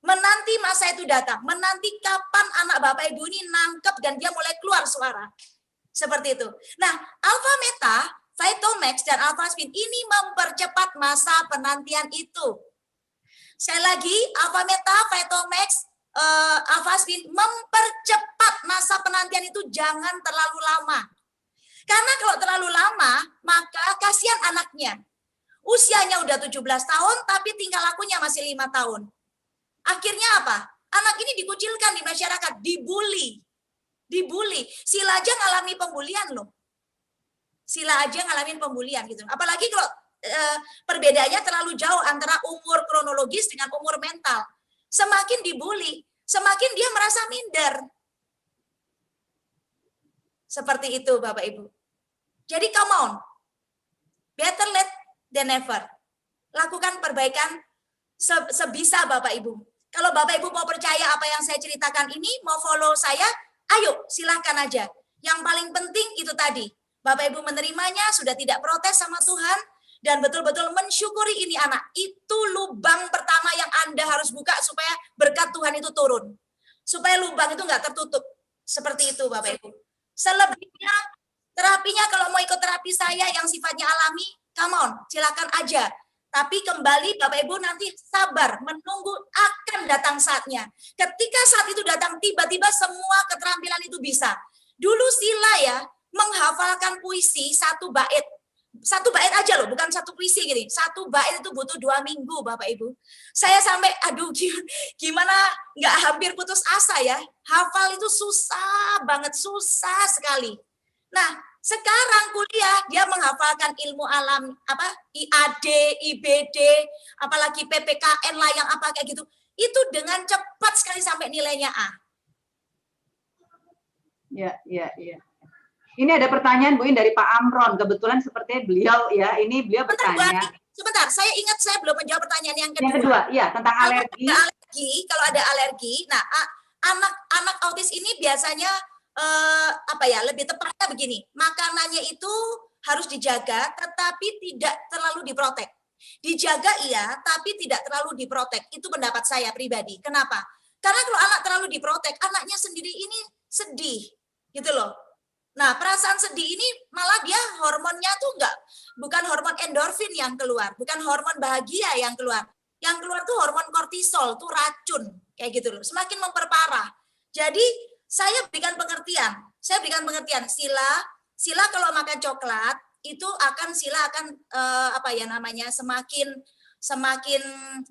Menanti kapan anak Bapak Ibu ini nangkep dan dia mulai keluar suara. Seperti itu. Nah, Alpha Meta, Vitomax, dan Alpha Spin ini mempercepat masa penantian itu. Sekali lagi, Alpha Meta, Vitomax, Alpha Spin mempercepat masa penantian itu, jangan terlalu lama. Karena kalau terlalu lama, maka kasihan anaknya. Usianya udah 17 tahun, tapi tingkah lakunya masih 5 tahun. Akhirnya apa? Anak ini dikucilkan di masyarakat, dibully. Sila aja ngalami pembulian loh. Gitu. Apalagi kalau perbedaannya terlalu jauh antara umur kronologis dengan umur mental. Semakin dibully, semakin dia merasa minder. Seperti itu Bapak Ibu. Jadi come on. Better late than never. Lakukan perbaikan sebisa Bapak Ibu. Kalau Bapak Ibu mau percaya apa yang saya ceritakan ini, mau follow saya, ayo silahkan aja. Yang paling penting itu tadi, Bapak Ibu menerimanya, sudah tidak protes sama Tuhan, dan betul-betul mensyukuri ini anak. Itu lubang pertama yang Anda harus buka supaya berkat Tuhan itu turun. Supaya lubang itu nggak tertutup. Seperti itu Bapak Ibu. Selebihnya, terapinya kalau mau ikut terapi saya yang sifatnya alami, come on, silakan aja. Tapi kembali Bapak Ibu nanti sabar, menunggu akan datang saatnya. Ketika saat itu datang, tiba-tiba semua keterampilan itu bisa. Dulu sila ya, menghafalkan puisi 1 bait. 1 bait aja loh, bukan 1 puisi gini. 1 bait itu butuh 2 minggu Bapak Ibu. Saya sampai, aduh gimana nggak hampir putus asa ya. Hafal itu susah banget, susah sekali. Nah, sekarang kuliah dia menghafalkan ilmu alam IAD, IBD, apalagi PPKN lah yang apa kayak gitu. Itu dengan cepat sekali sampai nilainya A. Ya. Ini ada pertanyaan Bu In dari Pak Amron. Kebetulan sepertinya beliau ya, ini beliau bertanya. Sebentar, saya ingat saya belum menjawab pertanyaan yang kedua. Yang kedua, ya tentang alergi. Kalau ada alergi, nah anak autis ini biasanya lebih tepatnya begini, makanannya itu harus dijaga, tetapi tidak terlalu diprotek. Dijaga iya, tapi tidak terlalu diprotek. Itu pendapat saya pribadi. Kenapa? Karena kalau anak terlalu diprotek, anaknya sendiri ini sedih, gitu loh. Nah, perasaan sedih ini malah dia hormonnya tuh bukan hormon endorfin yang keluar, bukan hormon bahagia yang keluar. Yang keluar tuh hormon kortisol, tuh racun, kayak gitu loh, semakin memperparah. Jadi saya berikan pengertian, Sila kalau makan coklat itu Sila akan semakin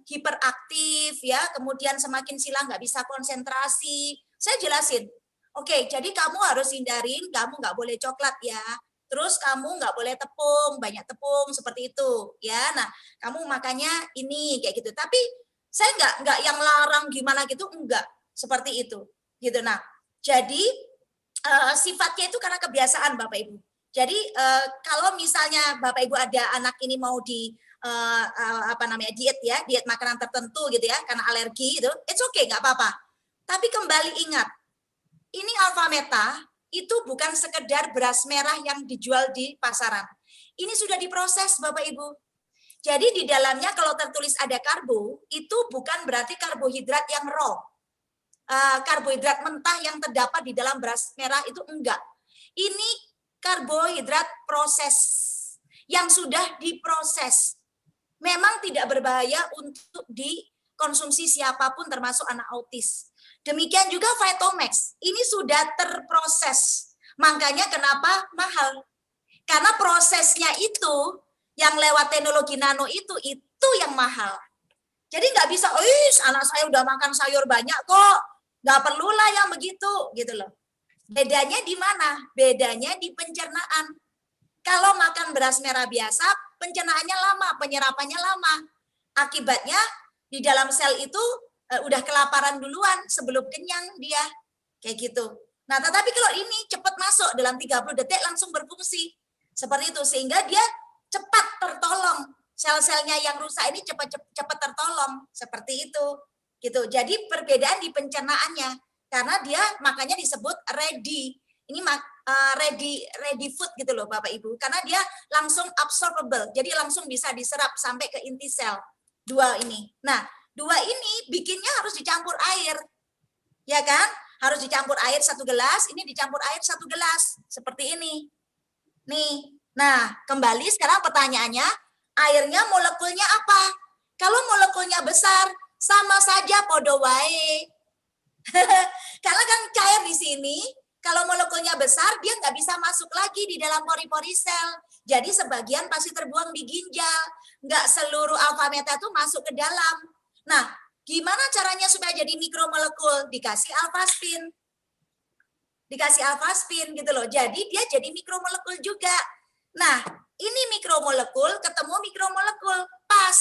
hiperaktif ya, kemudian semakin Sila nggak bisa konsentrasi. Saya jelasin, oke, jadi kamu harus hindarin, kamu nggak boleh coklat ya. Terus kamu nggak boleh tepung, banyak tepung seperti itu ya. Nah, kamu makannya ini kayak gitu. Tapi saya nggak yang larang gimana gitu, enggak seperti itu gitu. Nah, jadi sifatnya itu karena kebiasaan Bapak Ibu. Jadi kalau misalnya Bapak Ibu ada anak ini mau di diet makanan tertentu gitu ya, karena alergi gitu, it's okay, nggak apa-apa. Tapi kembali ingat, ini alfa meta itu bukan sekedar beras merah yang dijual di pasaran. Ini sudah diproses Bapak Ibu. Jadi di dalamnya kalau tertulis ada karbo, itu bukan berarti karbohidrat yang raw. Karbohidrat mentah yang terdapat di dalam beras merah itu enggak. Ini karbohidrat proses yang sudah diproses. Memang tidak berbahaya untuk dikonsumsi siapapun termasuk anak autis. Demikian juga Vitomax, ini sudah terproses. Makanya kenapa mahal? Karena prosesnya itu yang lewat teknologi nano itu yang mahal. Jadi nggak bisa, anak saya udah makan sayur banyak kok, nggak perlulah yang begitu, gitu loh. Bedanya di mana? Bedanya di pencernaan. Kalau makan beras merah biasa, pencernaannya lama, penyerapannya lama. Akibatnya di dalam sel itu udah kelaparan duluan sebelum kenyang dia. Kayak gitu. Nah, tetapi kalau ini cepat masuk dalam 30 detik langsung berfungsi. Seperti itu, sehingga dia cepat tertolong. Sel-selnya yang rusak ini cepat tertolong. Seperti itu. Gitu. Jadi perbedaan di pencernaannya. Karena dia makanya disebut ready. Ini ready food gitu loh Bapak Ibu. Karena dia langsung absorbable. Jadi langsung bisa diserap sampai ke inti sel. Dua ini. Nah, dua ini bikinnya harus dicampur air. Ya kan? Harus dicampur air 1 gelas, ini dicampur air 1 gelas. Seperti ini. Nih. Nah, kembali sekarang pertanyaannya, airnya molekulnya apa? Kalau molekulnya besar, sama saja podo wae. Karena kan cair di sini, kalau molekulnya besar, dia nggak bisa masuk lagi di dalam pori-pori sel. Jadi sebagian pasti terbuang di ginjal. Nggak seluruh alfa meta itu masuk ke dalam. Nah, gimana caranya supaya jadi mikromolekul? Dikasih alfa-spin. Dikasih alfa-spin gitu loh. Jadi dia jadi mikromolekul juga. Nah, ini mikromolekul ketemu mikromolekul. Pas.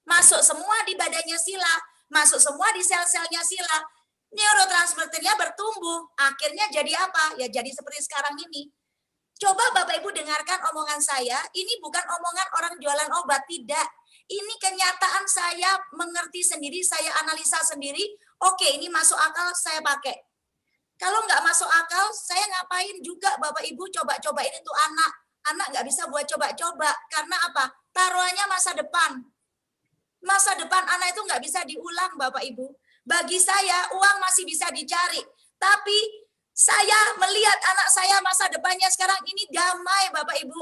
Masuk semua di badannya Sila. Masuk semua di sel-selnya Sila. Neurotransmitternya bertumbuh. Akhirnya jadi apa? Ya jadi seperti sekarang ini. Coba Bapak Ibu dengarkan omongan saya. Ini bukan omongan orang jualan obat. Tidak. Ini kenyataan, saya mengerti sendiri, saya analisa sendiri. Oke, ini masuk akal, saya pakai. Kalau nggak masuk akal, saya ngapain juga Bapak Ibu coba-cobain itu anak. Anak nggak bisa buat coba-coba. Karena apa? Taruhannya masa depan. Masa depan anak itu nggak bisa diulang Bapak Ibu. Bagi saya, uang masih bisa dicari. Tapi saya melihat anak saya masa depannya sekarang ini damai Bapak Ibu.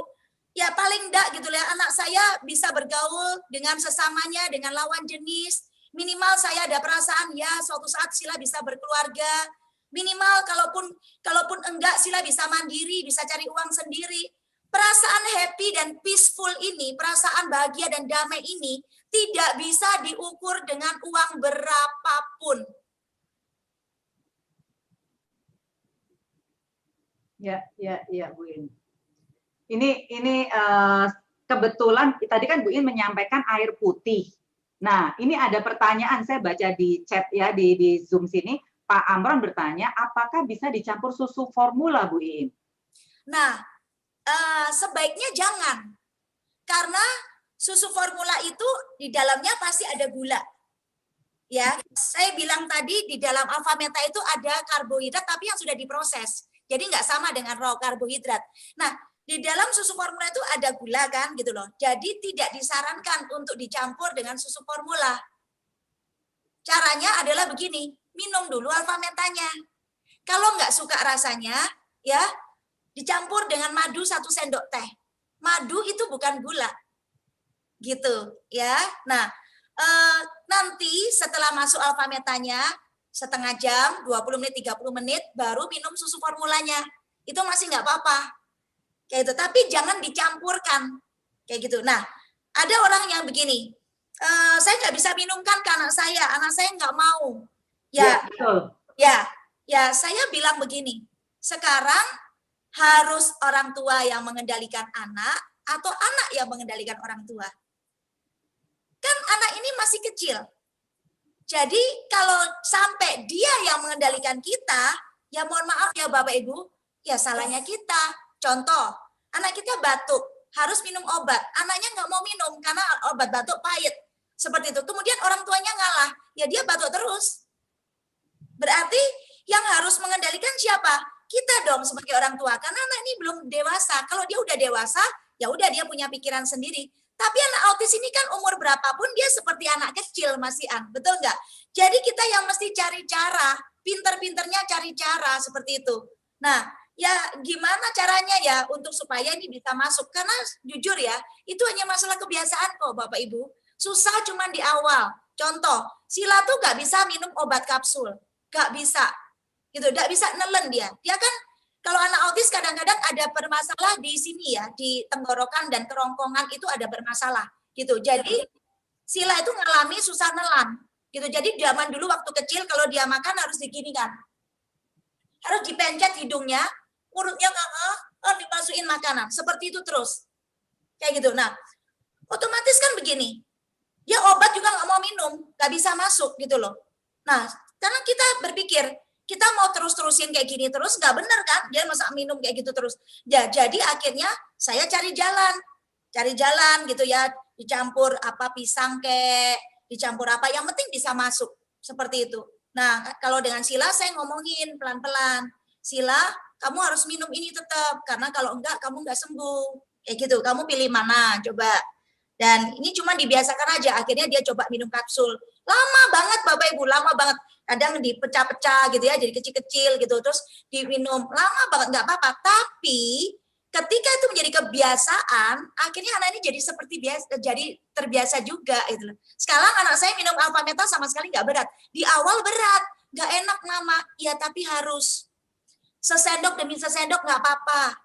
Ya paling enggak gitu ya, anak saya bisa bergaul dengan sesamanya, dengan lawan jenis. Minimal saya ada perasaan ya suatu saat Sila bisa berkeluarga. Minimal kalaupun enggak Sila bisa mandiri, bisa cari uang sendiri. Perasaan happy dan peaceful ini, perasaan bahagia dan damai ini tidak bisa diukur dengan uang berapapun. Ya, Bu In. Ini kebetulan tadi kan Bu In menyampaikan air putih. Nah, ini ada pertanyaan saya baca di chat ya di Zoom sini. Pak Amron bertanya, apakah bisa dicampur susu formula Bu In? Nah, sebaiknya jangan. Karena susu formula itu di dalamnya pasti ada gula. Ya, saya bilang tadi di dalam alfa meta itu ada karbohidrat tapi yang sudah diproses. Jadi nggak sama dengan raw karbohidrat. Nah, di dalam susu formula itu ada gula kan gitu loh. Jadi tidak disarankan untuk dicampur dengan susu formula. Caranya adalah begini, minum dulu alfa metanya. Kalau nggak suka rasanya, ya dicampur dengan madu 1 sendok teh. Madu itu bukan gula. Gitu ya. Nah, nanti setelah masuk alfa metanya, setengah jam, 20 menit, 30 menit, baru minum susu formulanya. Itu masih nggak apa-apa. Kayak gitu. Tapi jangan dicampurkan. Kayak gitu. Nah, ada orang yang begini, saya nggak bisa minumkan ke anak saya nggak mau. Ya, betul. Ya, saya bilang begini, sekarang harus orang tua yang mengendalikan anak atau anak yang mengendalikan orang tua. Kan anak ini masih kecil. Jadi kalau sampai dia yang mengendalikan kita, ya mohon maaf ya Bapak Ibu, ya salahnya kita. Contoh, anak kita batuk, harus minum obat. Anaknya nggak mau minum karena obat batuk pahit. Seperti itu. Kemudian orang tuanya ngalah, ya dia batuk terus. Berarti yang harus mengendalikan siapa? Kita dong sebagai orang tua. Karena anak ini belum dewasa. Kalau dia udah dewasa, ya udah dia punya pikiran sendiri. Tapi anak autis ini kan umur berapapun dia seperti anak kecil masih betul nggak? Jadi kita yang mesti cari cara, pinter-pinternya cari cara seperti itu. Nah, ya gimana caranya ya untuk supaya ini bisa masuk? Karena jujur ya, itu hanya masalah kebiasaan kok Bapak Ibu. Susah cuma di awal. Contoh, Sila tuh nggak bisa minum obat kapsul, nggak bisa, gitu, nggak bisa nelen dia. Dia kan kalau anak autis kadang-kadang ada bermasalah di sini ya, di tenggorokan dan kerongkongan itu ada bermasalah, gitu. Jadi Sila itu ngalami susah nelan, gitu. Jadi zaman dulu waktu kecil kalau dia makan harus diginikan, harus dipencet hidungnya, mulutnya dimasukin makanan, seperti itu terus, kayak gitu. Nah, otomatis kan begini, dia obat juga nggak mau minum, nggak bisa masuk gitu loh. Nah, karena kita berpikir kita mau terus-terusin kayak gini terus nggak bener kan? Dia masa minum kayak gitu terus. Ya, jadi akhirnya saya cari jalan gitu ya, dicampur apa pisang kek, dicampur apa, yang penting bisa masuk seperti itu. Nah, kalau dengan Sila saya ngomongin pelan-pelan, Sila, kamu harus minum ini tetap karena kalau enggak kamu nggak sembuh. Kayak gitu. Kamu pilih mana? Coba. Dan ini cuma dibiasakan aja. Akhirnya dia coba minum kapsul. Lama banget Bapak Ibu, lama banget. Kadang dipecah-pecah gitu ya, jadi kecil-kecil gitu. Terus diminum, lama banget, nggak apa-apa. Tapi ketika itu menjadi kebiasaan, akhirnya anak ini jadi seperti biasa, jadi terbiasa juga. Gitu. Sekarang anak saya minum alpha meta sama sekali nggak berat. Di awal berat, nggak enak Mama. Ya tapi harus. Sesendok demi sesendok nggak apa-apa.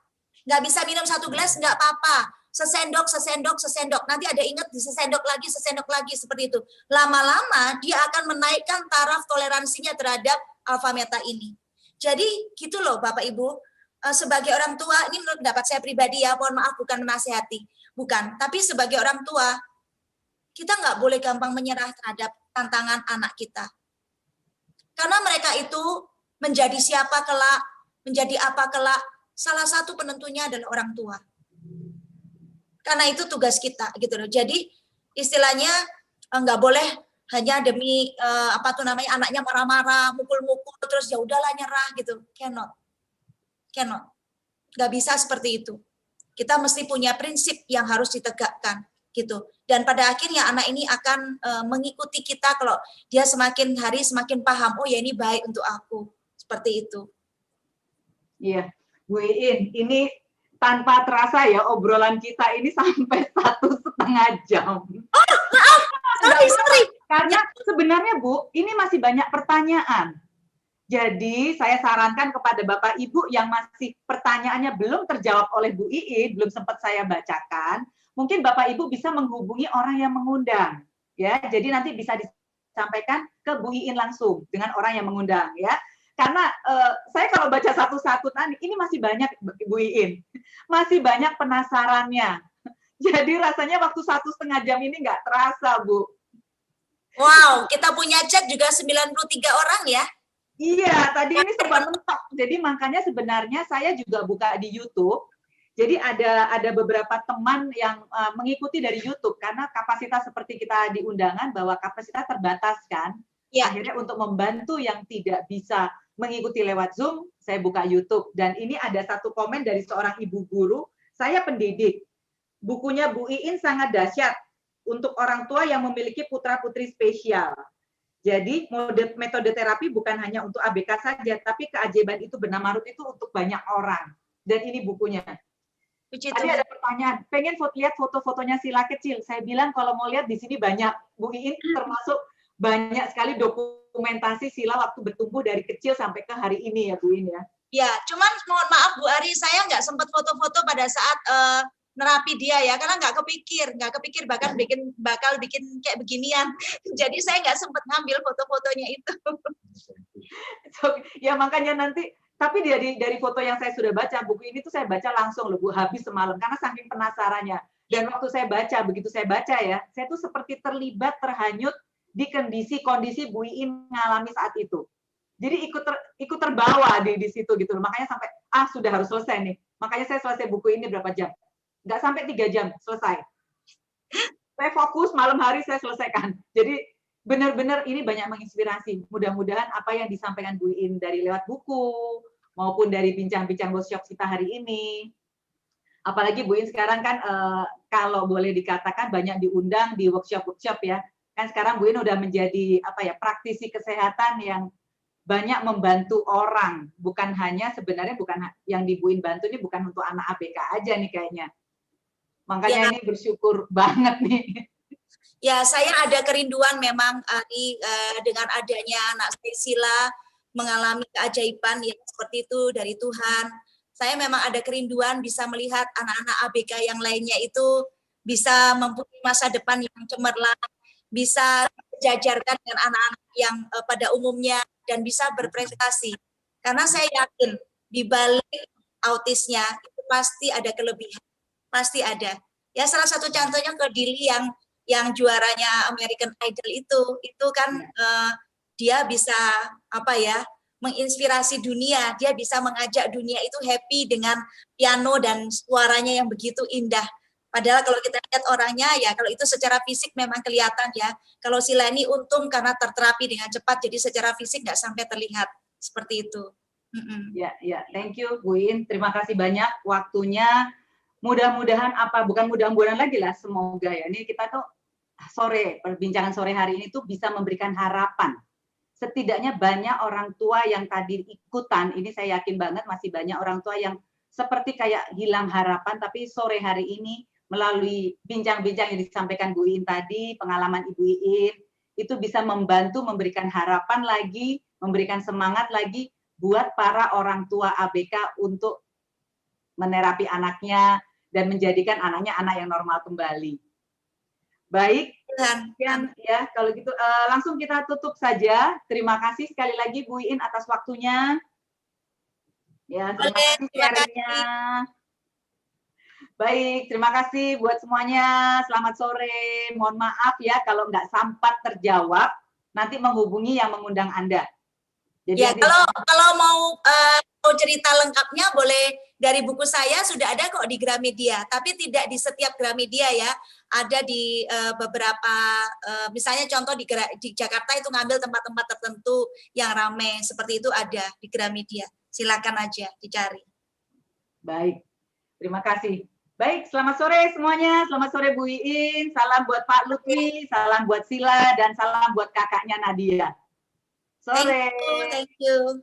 Nggak bisa minum 1 gelas nggak apa-apa. Sesendok, nanti ada ingat di sesendok lagi seperti itu. Lama-lama dia akan menaikkan taraf toleransinya terhadap alpha meta ini. Jadi gitu loh Bapak Ibu, sebagai orang tua, ini menurut pendapat saya pribadi ya, mohon maaf bukan menasihati, bukan. Tapi sebagai orang tua, kita nggak boleh gampang menyerah terhadap tantangan anak kita. Karena mereka itu menjadi siapa kelak, menjadi apa kelak, salah satu penentunya adalah orang tua. Karena itu tugas kita gitu loh. Jadi istilahnya nggak boleh hanya demi anaknya marah-marah, mukul-mukul terus ya udahlah nyerah gitu. Cannot. Nggak bisa seperti itu. Kita mesti punya prinsip yang harus ditegakkan gitu. Dan pada akhirnya anak ini akan mengikuti kita kalau dia semakin hari semakin paham, oh ya ini baik untuk aku. Seperti itu. Iya, Bu Iin, ini tanpa terasa ya obrolan kita ini sampai 1,5 jam. Oh, maaf. Sorry. Karena sebenarnya Bu, ini masih banyak pertanyaan. Jadi saya sarankan kepada Bapak Ibu yang masih pertanyaannya belum terjawab oleh Bu Iin, belum sempat saya bacakan, mungkin Bapak Ibu bisa menghubungi orang yang mengundang. Ya, jadi nanti bisa disampaikan ke Bu Iin langsung dengan orang yang mengundang ya. Karena saya kalau baca satu-satu tadi, ini masih banyak Bu Iin, masih banyak penasarannya. Jadi rasanya waktu 1,5 jam ini nggak terasa, Bu. Wow, kita punya chat juga 93 orang ya. Iya, tadi ini serba mentok. Jadi makanya sebenarnya saya juga buka di YouTube. Jadi ada beberapa teman yang mengikuti dari YouTube karena kapasitas seperti kita di undangan bahwa kapasitas terbatas kan. Ya. Akhirnya untuk membantu yang tidak bisa mengikuti lewat Zoom, saya buka YouTube. Dan ini ada satu komen dari seorang ibu guru, saya pendidik. Bukunya Bu Iin sangat dahsyat untuk orang tua yang memiliki putra-putri spesial. Jadi metode terapi bukan hanya untuk ABK saja, tapi keajaiban itu Benamarut itu untuk banyak orang. Dan ini bukunya. Tadi ada pertanyaan, pengen lihat foto-fotonya Sila kecil. Saya bilang kalau mau lihat di sini banyak. Bu Iin termasuk banyak sekali dokumentasi Sila waktu bertumbuh dari kecil sampai ke hari ini ya Bu In ya. Ya, cuman mohon maaf Bu Ari, saya nggak sempat foto-foto pada saat nerapi dia ya, karena nggak kepikir bakal bikin kayak beginian. Jadi saya nggak sempat ngambil foto-fotonya itu. So, ya makanya nanti, tapi dari foto yang saya sudah baca, buku ini tuh saya baca langsung loh Bu, habis semalam, karena saking penasarannya. Dan waktu saya baca, begitu saya baca ya, saya tuh seperti terlibat, terhanyut di kondisi Bu Iin mengalami saat itu. Jadi ikut terbawa di situ gitu. Makanya sampai, sudah harus selesai nih. Makanya saya selesai buku ini berapa jam? Nggak sampai 3 jam selesai. Saya fokus malam hari saya selesaikan. Jadi benar-benar ini banyak menginspirasi. Mudah-mudahan apa yang disampaikan Bu In dari lewat buku maupun dari bincang-bincang workshop kita hari ini. Apalagi Bu In sekarang kan kalau boleh dikatakan banyak diundang di workshop-workshop ya. Kan sekarang Bu In udah menjadi praktisi kesehatan yang banyak membantu orang. Bukan hanya sebenarnya bukan yang di Bu In bantu ini bukan untuk anak ABK aja nih kayaknya. Makanya ini bersyukur banget nih. Ya, saya ada kerinduan memang Ari, dengan adanya anak saya Sila mengalami keajaiban yang seperti itu dari Tuhan. Saya memang ada kerinduan bisa melihat anak-anak ABK yang lainnya itu bisa mempunyai masa depan yang cemerlang, bisa sejajarkan dengan anak-anak yang pada umumnya dan bisa berprestasi. Karena saya yakin di balik autisnya itu pasti ada kelebihan. Pasti ada. Ya salah satu contohnya ke Dili yang juaranya American Idol itu kan dia bisa menginspirasi dunia, dia bisa mengajak dunia itu happy dengan piano dan suaranya yang begitu indah. Padahal kalau kita lihat orangnya ya kalau itu secara fisik memang kelihatan ya. Kalau Sila ini untung karena terterapi dengan cepat jadi secara fisik nggak sampai terlihat seperti itu. Ya, thank you Bu In. Terima kasih banyak waktunya. Mudah-mudahan bukan mudah-mudahan lagi lah, semoga ya. Ini kita tuh perbincangan sore hari ini tuh bisa memberikan harapan. Setidaknya banyak orang tua yang tadi ikutan, ini saya yakin banget masih banyak orang tua yang seperti kayak hilang harapan, tapi sore hari ini melalui bincang-bincang yang disampaikan Bu In tadi, pengalaman Ibu In, itu bisa membantu memberikan harapan lagi, memberikan semangat lagi buat para orang tua ABK untuk menerapi anaknya, dan menjadikan anaknya anak yang normal kembali. Baik, sekian ya. Kalau gitu langsung kita tutup saja. Terima kasih sekali lagi Bu In atas waktunya. Ya, terima kasih sharingnya. Baik, terima kasih buat semuanya. Selamat sore. Mohon maaf ya kalau nggak sempat terjawab. Nanti menghubungi yang mengundang Anda. Jadi ya, kalau mau cerita lengkapnya boleh dari buku saya sudah ada kok di Gramedia, tapi tidak di setiap Gramedia ya. Ada di beberapa, misalnya contoh di Jakarta itu ngambil tempat-tempat tertentu yang ramai seperti itu ada di Gramedia. Silakan aja dicari. Baik, terima kasih. Baik, selamat sore semuanya. Selamat sore Bu Iin. Salam buat Pak Lutfi, salam buat Sila, dan salam buat kakaknya Nadia. Sore. Thank you.